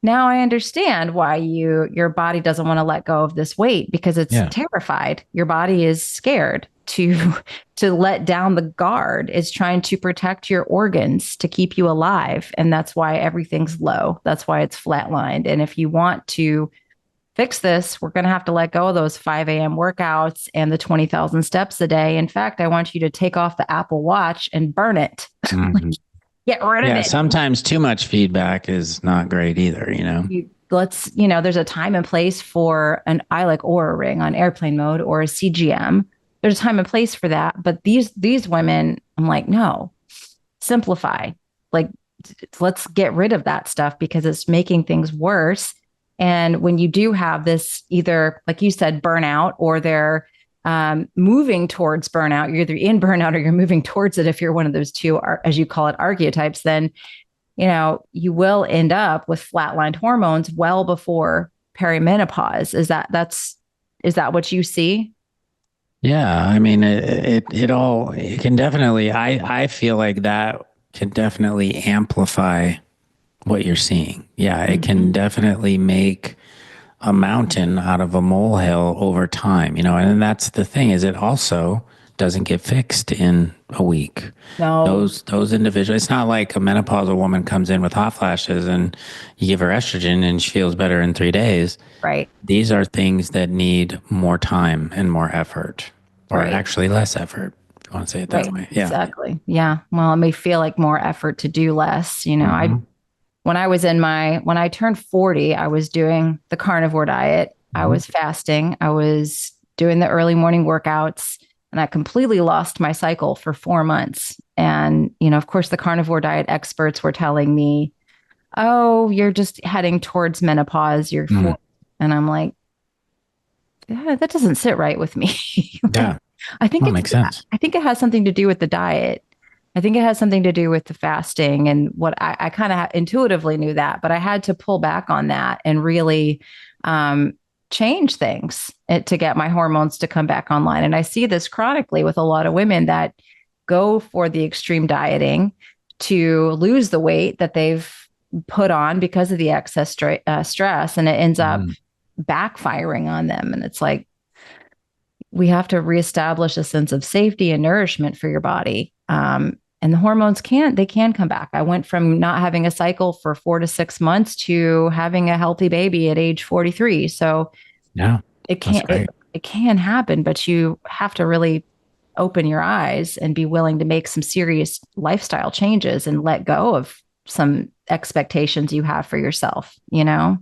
Now I understand why your body doesn't want to let go of this weight because it's terrified. Your body is scared to let down the guard. It's trying to protect your organs to keep you alive. And that's why everything's low. That's why it's flatlined. And if you want to fix this, we're going to have to let go of those 5 a.m. workouts and the 20,000 steps a day. In fact, I want you to take off the Apple Watch and burn it. Get rid of it. Yeah, sometimes too much feedback is not great either, there's a time and place for I like Oura Ring on airplane mode or a CGM. There's a time and place for that. But these women, I'm like, no, simplify. Like, let's get rid of that stuff because it's making things worse. And when you do have this, either, like you said, burnout, or they're moving towards burnout, you're either in burnout or you're moving towards it. If you're one of those two, as you call it, archetypes, then, you will end up with flatlined hormones well before perimenopause. Is that what you see? Yeah. I mean, it can definitely, I feel like that can definitely amplify what you're seeing. Yeah. It can definitely make a mountain out of a molehill over time, and that's the thing, is it also doesn't get fixed in a week. No. Those individuals, it's not like a menopausal woman comes in with hot flashes and you give her estrogen and she feels better in 3 days. Right. These are things that need more time and more effort, or actually less effort, if you want to say it that way. Yeah. Exactly. Yeah. Well, it may feel like more effort to do less. When I turned 40, I was doing the carnivore diet. I was fasting. I was doing the early morning workouts, and I completely lost my cycle for 4 months. And, of course, the carnivore diet experts were telling me, oh, you're just heading towards menopause. You're 40. And I'm like, yeah, that doesn't sit right with me. Yeah. I think it makes sense. I think it has something to do with the diet. I think it has something to do with the fasting, and what I kind of intuitively knew that, but I had to pull back on that and really change things to get my hormones to come back online. And I see this chronically with a lot of women that go for the extreme dieting to lose the weight that they've put on because of the excess stress. And it ends up backfiring on them. And it's like, we have to reestablish a sense of safety and nourishment for your body. And the hormones they can come back. I went from not having a cycle for 4 to 6 months to having a healthy baby at age 43. So Yeah, it that's can, great. it can happen, but you have to really open your eyes and be willing to make some serious lifestyle changes and let go of some expectations you have for yourself, you know?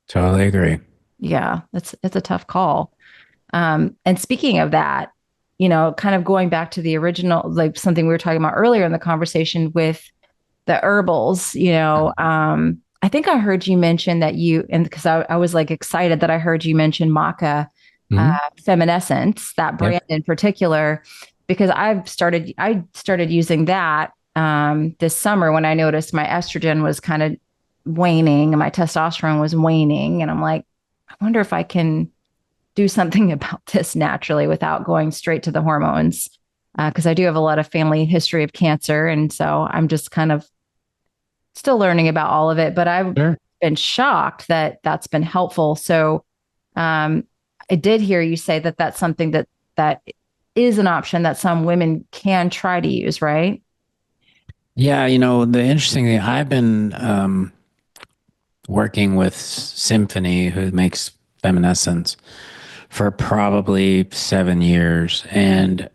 Totally agree. Yeah, it's a tough call. And speaking of that, kind of going back to the original, like something we were talking about earlier in the conversation with the herbals, I think I heard you mention that and because I was like excited that I heard you mention maca Mhm. feminescence, that Yep. brand in particular, because I started using that this summer when I noticed my estrogen was kind of waning and my testosterone was waning. And I'm like, I wonder if I can do something about this naturally without going straight to the hormones. Because I do have a lot of family history of cancer. And so I'm just kind of still learning about all of it, but I've Sure. been shocked that that's been helpful. So um, I did hear you say that that's something that is an option that some women can try to use, right? Yeah, the interesting thing, I've been working with Symphony, who makes Feminescence, for probably 7 years. And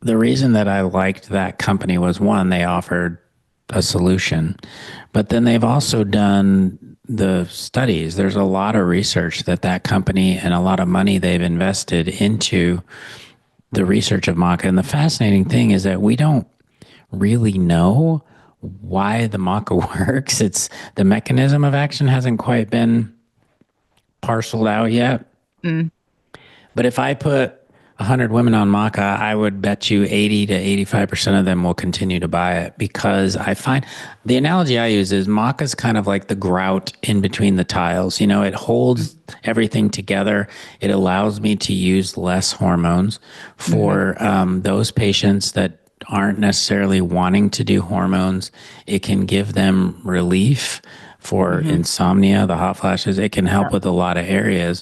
the reason that I liked that company was, one, they offered a solution, but then they've also done the studies. There's a lot of research that company and a lot of money they've invested into the research of maca. And the fascinating thing is that we don't really know why the maca works. It's the mechanism of action hasn't quite been parceled out yet. Mm. But if I put 100 women on maca, I would bet you 80 to 85% of them will continue to buy it, because I find the analogy I use is maca is kind of like the grout in between the tiles. It holds everything together. It allows me to use less hormones Mm-hmm. for those patients that aren't necessarily wanting to do hormones. It can give them relief for Mm-hmm. insomnia, the hot flashes. It can help Yeah. with a lot of areas.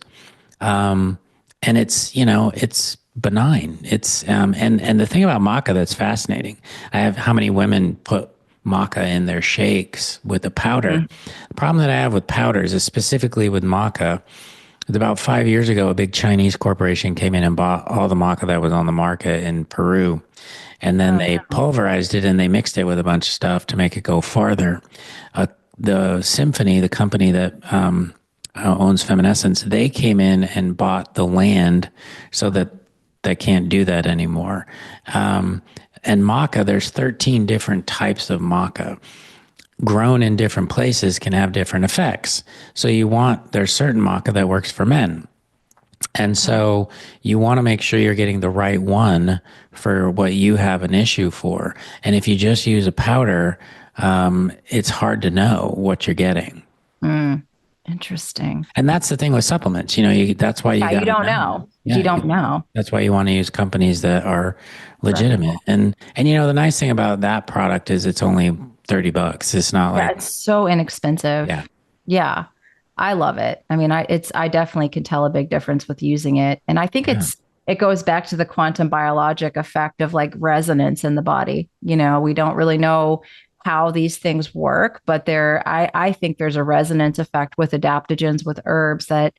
And it's benign. And the thing about maca that's fascinating, I have how many women put maca in their shakes with a powder. Mm-hmm. The problem that I have with powders is specifically with maca. About 5 years ago, a big Chinese corporation came in and bought all the maca that was on the market in Peru. And then Oh they no. pulverized it and they mixed it with a bunch of stuff to make it go farther. The Symphony, the company that owns Feminescence, they came in and bought the land so that they can't do that anymore. And maca, there's 13 different types of maca. Grown in different places can have different effects. So there's certain maca that works for men. And so you want to make sure you're getting the right one for what you have an issue for. And if you just use a powder, it's hard to know what you're getting. Mm. Interesting. And that's the thing with supplements. That's why you Yeah, you got to don't know. know. You Yeah, don't know. that's why you want to use companies that are legitimate. Reputable. And the nice thing about that product is it's only $30. It's not Yeah, like, it's so inexpensive. yeah, Yeah. I love it. I mean, I definitely can tell a big difference with using it. And I think yeah, it goes back to the quantum biologic effect of like resonance in the body. We don't really know how these things work, but I think there's a resonance effect with adaptogens, with herbs that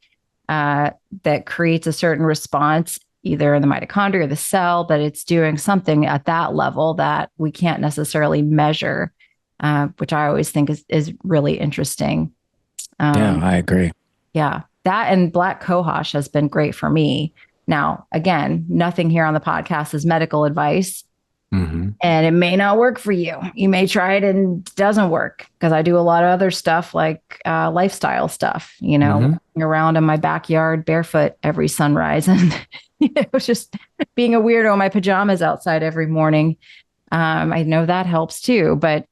creates a certain response either in the mitochondria or the cell, but it's doing something at that level that we can't necessarily measure, which I always think is really interesting. yeah, Um, I agree. yeah, that and black cohosh has been great for me. Now, again, nothing here on the podcast is medical advice, Hmm. and it may not work for you. You may try it and it doesn't work because I do a lot of other stuff like lifestyle stuff, Hmm. walking around in my backyard barefoot every sunrise and just being a weirdo in my pajamas outside every morning. I know that helps too, but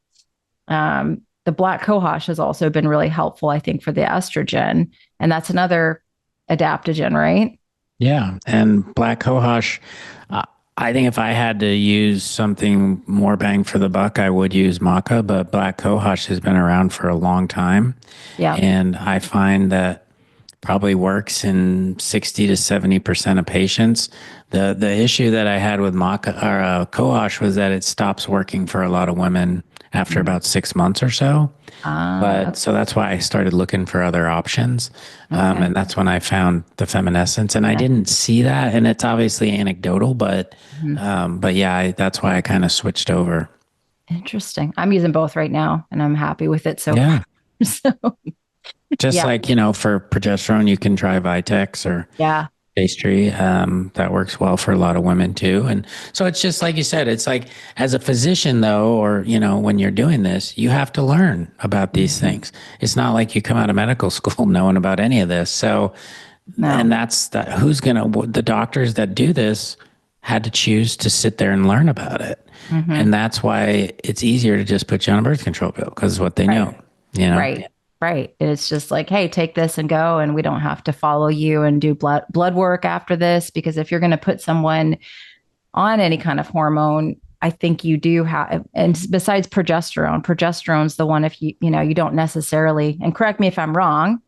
the black cohosh has also been really helpful, I think, for the estrogen. And that's another adaptogen, right? Yeah. And black cohosh, uh, I think if I had to use something more bang for the buck, I would use maca, but black cohosh has been around for a long time. Yeah. And I find that probably works in 60 to 70% of patients. The issue that I had with maca or cohosh was that it stops working for a lot of women after Mhm. about 6 months or so. But Okay. so that's why I started looking for other options. Okay. And that's when I found the feminescence. And I Yeah. didn't see that. And it's obviously anecdotal, Mhm. but yeah, that's why I kind of switched over. Interesting. I'm using both right now and I'm happy with it so far. Yeah. So, Just yeah. like, for progesterone, you can try Vitex or Yeah. pastry. That works well for a lot of women too. And so it's just like you said, it's like as a physician though, or, when you're doing this, you have to learn about these Mhm. things. It's not like you come out of medical school knowing about any of this. So, and No. that's that the doctors that do this had to choose to sit there and learn about it. Hmm. And that's why it's easier to just put you on a birth control pill because it's what they Right. know, you know? Right. Right. It's just like, hey, take this and go, and we don't have to follow you and do blood work after this. Because if you're going to put someone on any kind of hormone, I think you do have, and besides progesterone's the one, if you don't necessarily, and correct me if I'm wrong,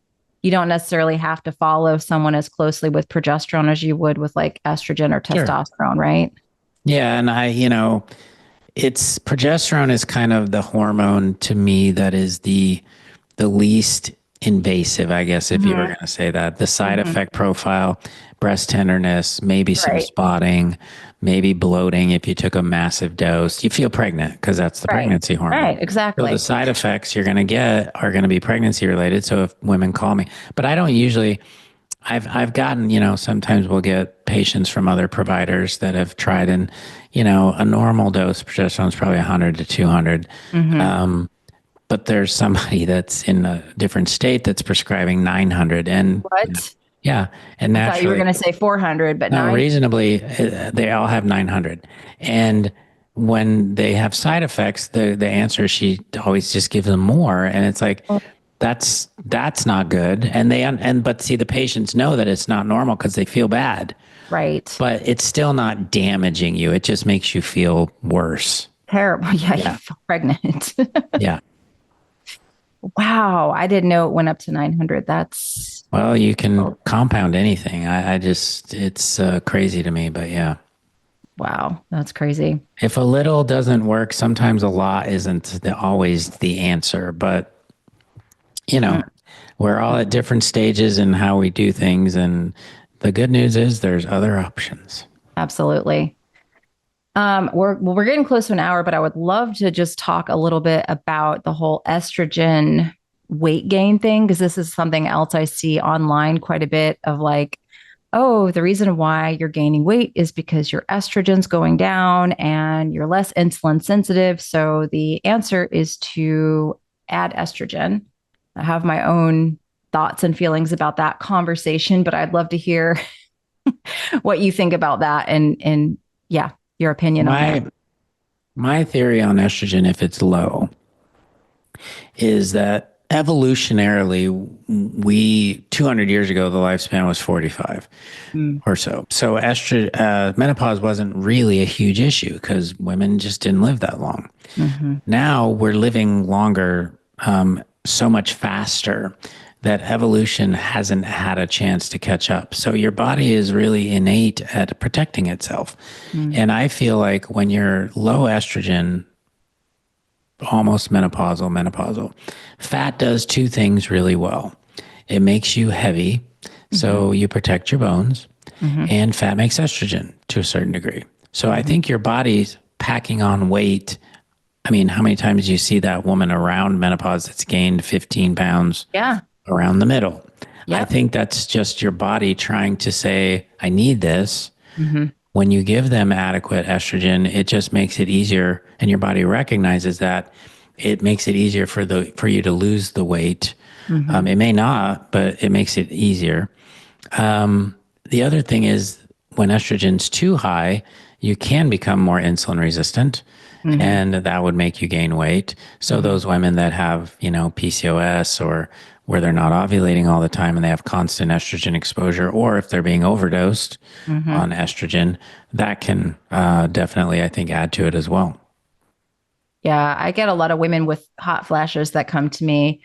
you don't necessarily have to follow someone as closely with progesterone as you would with like estrogen or Sure. testosterone, right? Yeah. And it's progesterone is kind of the hormone to me that is the least invasive, I guess, if you were Hmm. going to say that. The side Hmm. effect profile, breast tenderness, maybe some Right. spotting, maybe bloating if you took a massive dose. You feel pregnant because that's the Right. pregnancy hormone. Right. So the Exactly. side effects you're going to get are going to be pregnancy related. So if women call me, but I don't usually. I've gotten, sometimes we'll get patients from other providers that have tried, and a normal dose of progesterone is probably 100 to 200. Hmm. But there's somebody that's in a different state that's prescribing 900, and What? yeah, and I thought you were naturally, going to say 400, but no, 9. reasonably, they all have 900. And when they have side effects, the answer, she always just gives them more. And it's like, that's not good. And but see, the patients know that it's not normal because they feel bad, Right. but it's still not damaging you. It just makes you feel worse. Terrible. Yeah, you Yeah. feel pregnant. Yeah. Wow. I didn't know it went up to 900. That's, Well, you can compound anything. I just, it's crazy to me, but yeah. wow. That's crazy. If a little doesn't work, sometimes a lot isn't always the answer, but you know, Mm, we're all at different stages in how we do things. And the good news is there's other options. absolutely. We're getting close to an hour, but I would love to just talk a little bit about the whole estrogen weight gain thing, because this is something else I see online quite a bit of like, oh, the reason why you're gaining weight is because your estrogen's going down and you're less insulin sensitive. So the answer is to add estrogen. I have my own thoughts and feelings about that conversation, but I'd love to hear what you think about that, and yeah, your opinion on that. My my theory on estrogen, if it's low, is that evolutionarily, we 200 years ago the lifespan was 45 Mm. or so. So menopause wasn't really a huge issue because women just didn't live that long. Hmm. Now we're living longer, so much faster that evolution hasn't had a chance to catch up. So your body is really innate at protecting itself. Mm. And I feel like when you're low estrogen, almost menopausal, fat does two things really well. It makes you heavy, Hmm. so you protect your bones, Hmm. and fat makes estrogen to a certain degree. So I Hmm. think your body's packing on weight. I mean, how many times do you see that woman around menopause that's gained 15 pounds Yeah. around the middle? I Yep. think that's just your body trying to say, I need this. Hmm. When you give them adequate estrogen, it just makes it easier, and your body recognizes that it makes it easier for you to lose the weight. Hmm. It may not, but it makes it easier. The other thing is when estrogen's too high, you can become more insulin resistant, Hmm. and that would make you gain weight. So Hmm. those women that have, PCOS, or where they're not ovulating all the time and they have constant estrogen exposure, or if they're being overdosed Hmm. on estrogen, that can definitely, I think, add to it as well. Yeah, I get a lot of women with hot flashes that come to me,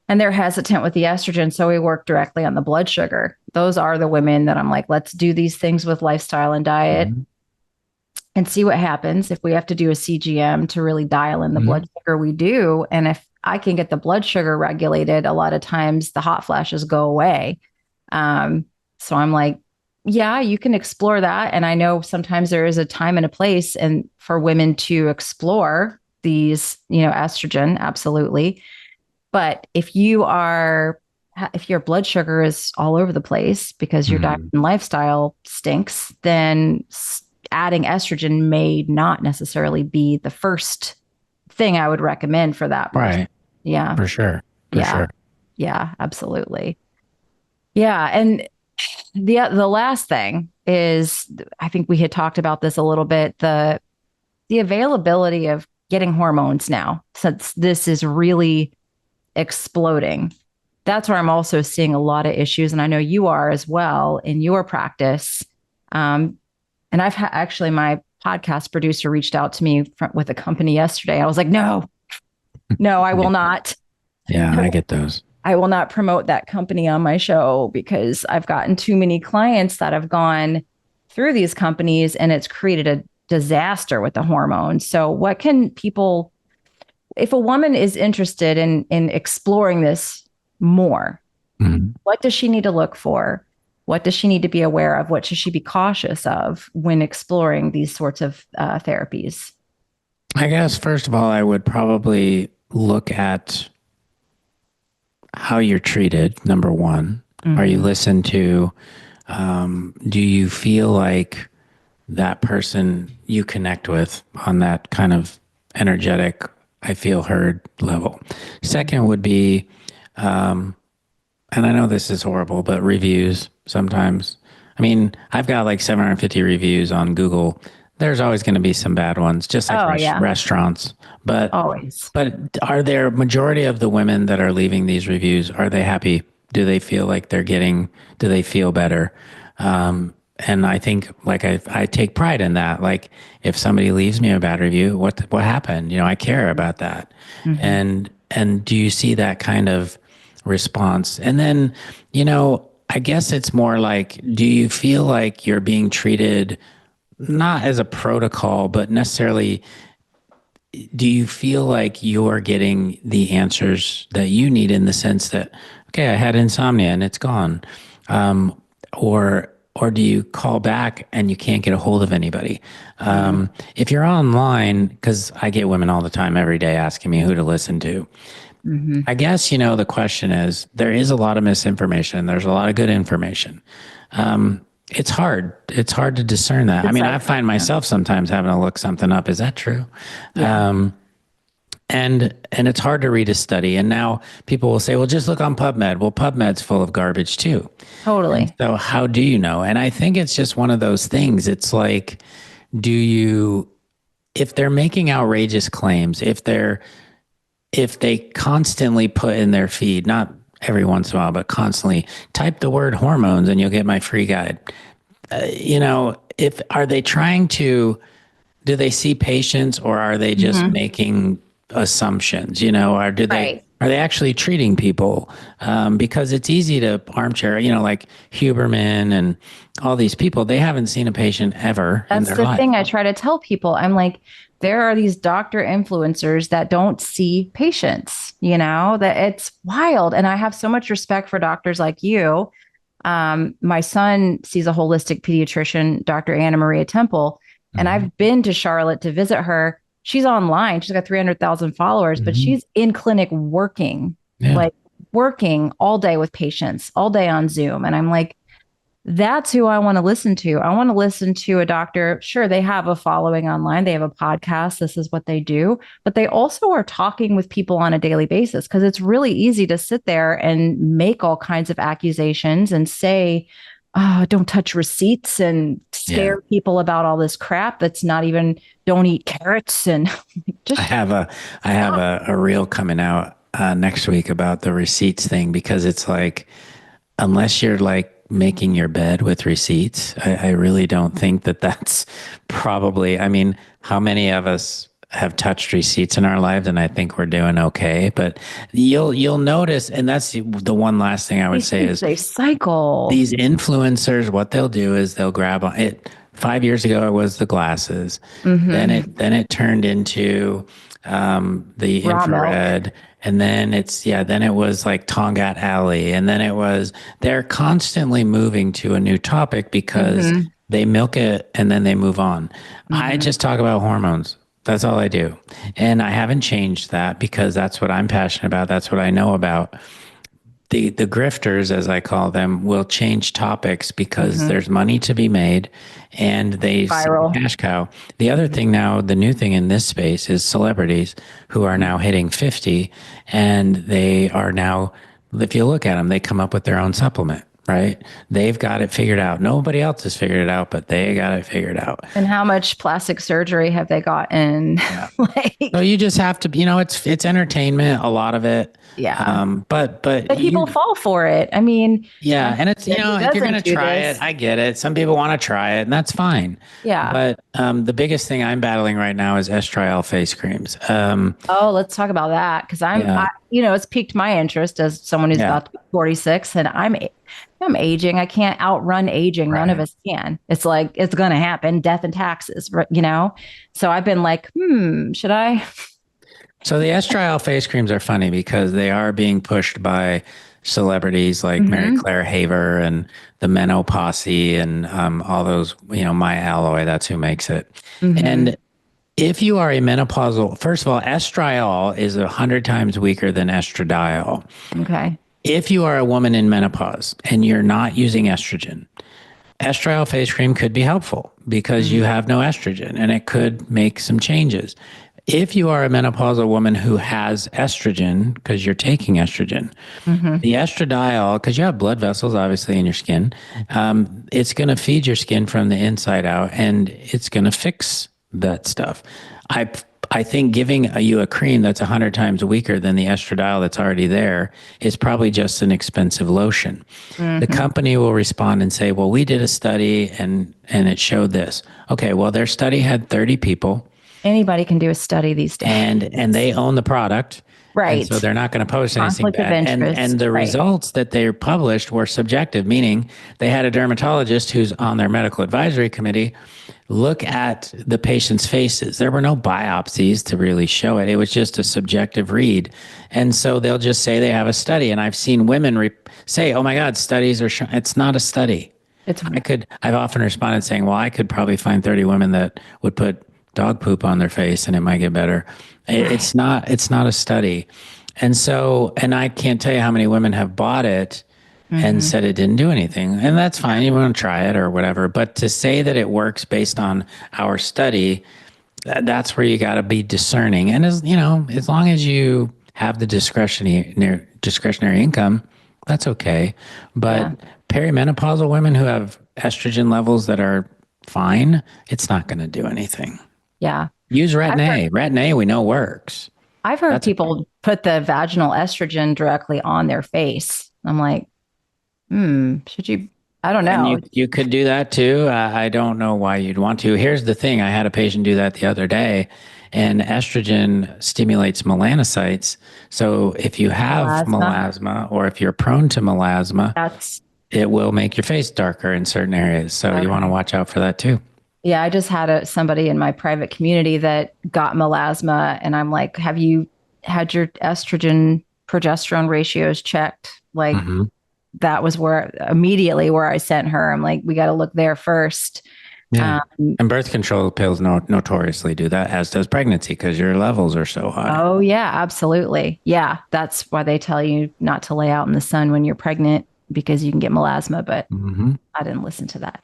And they're hesitant with the estrogen. So we work directly on the blood sugar. Those are the women that I'm like, let's do these things with lifestyle and diet Mhm. and see what happens. If we have to do a CGM to really dial in the blood Mhm. sugar, we do. And if I can get the blood sugar regulated, a lot of times the hot flashes go away. Um, so I'm like, yeah, you can explore that. And I know sometimes there is a time and a place and for women to explore these, estrogen, absolutely. But if your blood sugar is all over the place because your diet Mhm. and lifestyle stinks, then adding estrogen may not necessarily be the first thing I would recommend for that person. Right. Yeah. For sure. For Yeah. sure. Yeah, absolutely. Yeah, and the last thing is I think we had talked about this a little bit, the availability of getting hormones now, since this is really exploding. That's where I'm also seeing a lot of issues. And I know you are as well in your practice. Um, and actually, my podcast producer reached out to me with a company yesterday. I was like, no, no, I Yeah. will not. Yeah, I get those. I will not promote that company on my show because I've gotten too many clients that have gone through these companies and it's created a disaster with the hormones. So, what can people, if a woman is interested in exploring this more, Mhm. what does she need to look for? What does she need to be aware of? What should she be cautious of when exploring these sorts of therapies? I guess, first of all, I would probably look at how you're treated, number one. Are you Mm-hmm. listened to? Do you feel like that person you connect with on that kind of energetic, I feel heard level? Second would be, and I know this is horrible, but reviews sometimes. I mean, I've got like 750 reviews on Google. There's always going to be some bad ones, just like Oh, yeah, restaurants. always. But are there majority of the women that are leaving these reviews? Are they happy? Do they feel like they're getting? Do they feel better? And I think like I take pride in that. Like if somebody leaves me a bad review, what happened? You know, I care about that. Mm-hmm. And do you see that kind of response? And then, I guess it's more like, do you feel like you're being treated not as a protocol, but necessarily, do you feel like you're getting the answers that you need in the sense that, okay, I had insomnia and it's gone, um, or do you call back and you can't get a hold of anybody? If you're online, because I get women all the time, every day, asking me who to listen to. Mm-hmm. I guess, the question is, there is a lot of misinformation. There's a lot of good information. It's hard. It's hard to discern that. I mean, I Decipher. find Yeah. myself sometimes having to look something up. Is that true? Yeah. And it's hard to read a study. And now people will say, well, just look on PubMed. Well, PubMed's full of garbage too. And Totally. so how do you know? And I think it's just one of those things. It's like, do you, if they're making outrageous claims, if they constantly put in their feed, not every once in a while, but constantly type the word hormones and you'll get my free guide. If are they trying to, do they see patients or are they just Mm-hmm. making assumptions, or Right. are they actually treating people? Because it's easy to armchair, like Huberman and all these people, they haven't seen a patient ever in That's their the life. thing I try to tell people. I'm like, there are these doctor influencers that don't see patients, that it's wild. And I have so much respect for doctors like you. My son sees a holistic pediatrician, Dr. Anna Maria Temple, and Mm-hmm. I've been to Charlotte to visit her. She's online. She's got 300,000 followers, but Mm-hmm. she's in clinic working, Yeah. like working all day with patients, all day on Zoom. And I'm like, that's who I want to listen to. I want to listen to a doctor. Sure, they have a following online, they have a podcast. This is what they do, but they also are talking with people on a daily basis because it's really easy to sit there and make all kinds of accusations and say, oh, don't touch receipts and Yeah. scare people about all this crap that's not even, don't eat carrots and I just have a I have stop. a reel coming out next week about the receipts thing because it's like unless you're like making your bed with receipts, I really don't think that that's probably. I mean, how many of us have touched receipts in our lives, and I think we're doing okay. But you'll notice, and that's the one last thing I would These say things, is they cycle. these influencers, what they'll do is they'll grab on it. 5 years ago, it was the glasses. Mm-hmm. Then it turned into the Raw milk. infrared, and then it was like Tongat Alley, and then it was they're constantly moving to a new topic because Mm-hmm. they milk it and then they move on. I Mm-hmm. just talk about hormones. That's all I do, and I haven't changed that because that's what I'm passionate about. That's what I know about. The grifters, as I call them, will change topics because Mm-hmm. there's money to be made and they see the Viral. cash cow. The other thing now, the new thing in this space is celebrities who are now hitting 50 and they are now, if you look at them, they come up with their own supplement, right? They've got it figured out. Nobody else has figured it out, but they got it figured out. And how much plastic surgery have they gotten? Yeah. So Like, you just have to, it's entertainment, a lot of it. yeah. But But people fall for it. I mean, yeah, my and it's, husband, he if you're going to doesn't do try it, this. I get it. Some people want to try it, and that's fine. Yeah. But the biggest thing I'm battling right now is estriol face creams. Oh, let's talk about that because Yeah, it's piqued my interest as someone who's yeah, about to be 46, and I'm aging. I can't outrun aging. None of right. us can. It's like it's going to happen. Death and taxes, So I've been like, should I? So the estriol face creams are funny because they are being pushed by celebrities like Mary Hmm. Claire Haver and the Menopause and all those, My Alloy, that's who makes it. Hmm. And if you are a menopausal, first of all, estriol is 100 times weaker than estradiol. Okay. If you are a woman in menopause and you're not using estrogen, estriol face cream could be helpful because you Hmm. have no estrogen and it could make some changes. If you are a menopausal woman who has estrogen because you're taking estrogen, Hmm. the estradiol, because you have blood vessels obviously in your skin, it's going to feed your skin from the inside out and it's going to fix that stuff. I I think giving you a cream that's 100 times weaker than the estradiol that's already there is probably just an expensive lotion. The Hmm. company will respond and say, "Well, we did a study and it showed this." Okay, well, their study had 30 people Anybody can do a study these days. and they own the product. And so Right. they're not going to post anything Conflict of bad. And interest. the Right. results that they published were subjective, meaning they had a dermatologist who's on their medical advisory committee look at the patient's faces. There were no biopsies to really show it. It was just a subjective read. And so they'll just say they have a study. And I've seen women say, "Oh my God, studies are showing." It's not a study. It's I've often responded saying, "Well, I could probably find 30 women that would put dog poop on their face and it might get better." right. It's not a study. And I can't tell you how many women have bought it and Hmm. said it didn't do anything. And that's fine. You want to try it or whatever. But to say that it works based on our study, that's where you got to be discerning. And as long as you have the discretionary income, that's okay. But Yeah. perimenopausal women who have estrogen levels that are fine, it's not going to do anything. Yeah. Use I've heard, Retin-A. Retin-A we know works. I've heard That's people put the vaginal estrogen directly on their face. I'm like, should you? I don't and know. you could do that too. I don't know why you'd want to. Here's the thing. I had a patient do that the other day, and estrogen stimulates melanocytes. So if you have Melasma. melasma or if you're prone to melasma, That's it will make your face darker in certain areas. So you want to okay. watch out for that too. Yeah, I just had somebody in my private community that got melasma, and I'm like, have you had your estrogen progesterone ratios checked? Like, Hmm. that was where I sent her. I'm like, we got to look there first. Yeah. Um, And birth control pills notoriously do that, as does pregnancy, because your levels are so high. oh yeah, absolutely. Yeah, that's why they tell you not to lay out in the sun when you're pregnant because you can get melasma. But Hmm. I didn't listen to that.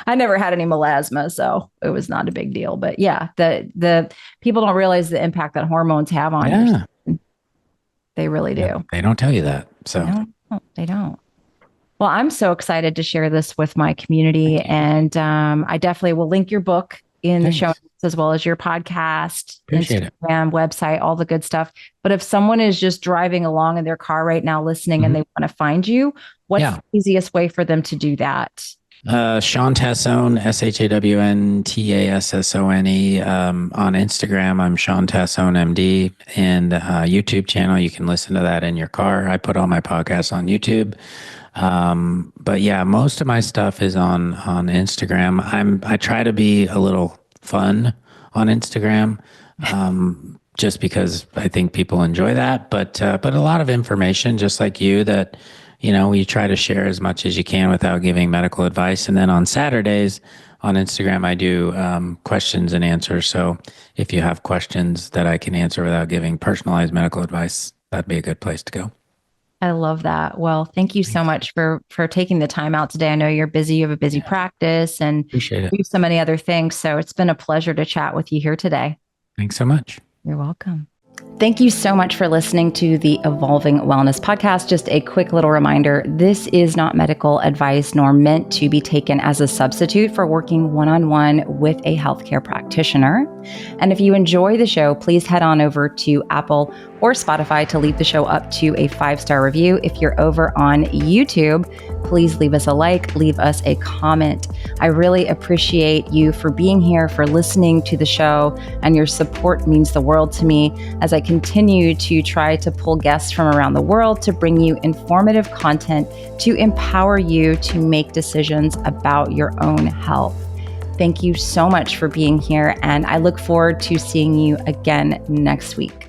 I never had any melasma, so it was not a big deal. But yeah, the people don't realize the impact that hormones have on your Yeah. skin. They really Yeah. do. They don't tell you that. They So don't. They don't. Well, I'm so excited to share this with my community, thank you. and I definitely will link your book in the show Thanks. notes as well as your podcast, Appreciate it. Instagram, website, all the good stuff. But if someone is just driving along in their car right now listening and Mhm. they want to find you, what's Yeah. the easiest way for them to do that? Shawn Tassone, ShawnTassone, on Instagram. I'm Shawn Tassone, MD, and YouTube channel. You can listen to that in your car. I put all my podcasts on YouTube. But yeah, most of my stuff is on Instagram. I try to be a little fun on Instagram, just because I think people enjoy that. But a lot of information, just like you, that we try to share as much as you can without giving medical advice. And then on Saturdays on Instagram, I do questions and answers. So if you have questions that I can answer without giving personalized medical advice, that'd be a good place to go. I love that. Well, thank you so much for taking the time out today. I know you're busy. You have a busy practice and Appreciate it. do so many other things. So it's been a pleasure to chat with you here today. Thanks so much. You're welcome. Thank you so much for listening to the Evolving Wellness Podcast. Just a quick little reminder, this is not medical advice nor meant to be taken as a substitute for working one-on-one with a healthcare practitioner. And if you enjoy the show, please head on over to Apple or Spotify to leave the show up to a 5-star review. If you're over on YouTube, please leave us a like, leave us a comment. I really appreciate you for being here, for listening to the show, and your support means the world to me as I continue to try to pull guests from around the world to bring you informative content to empower you to make decisions about your own health. Thank you so much for being here, and I look forward to seeing you again next week.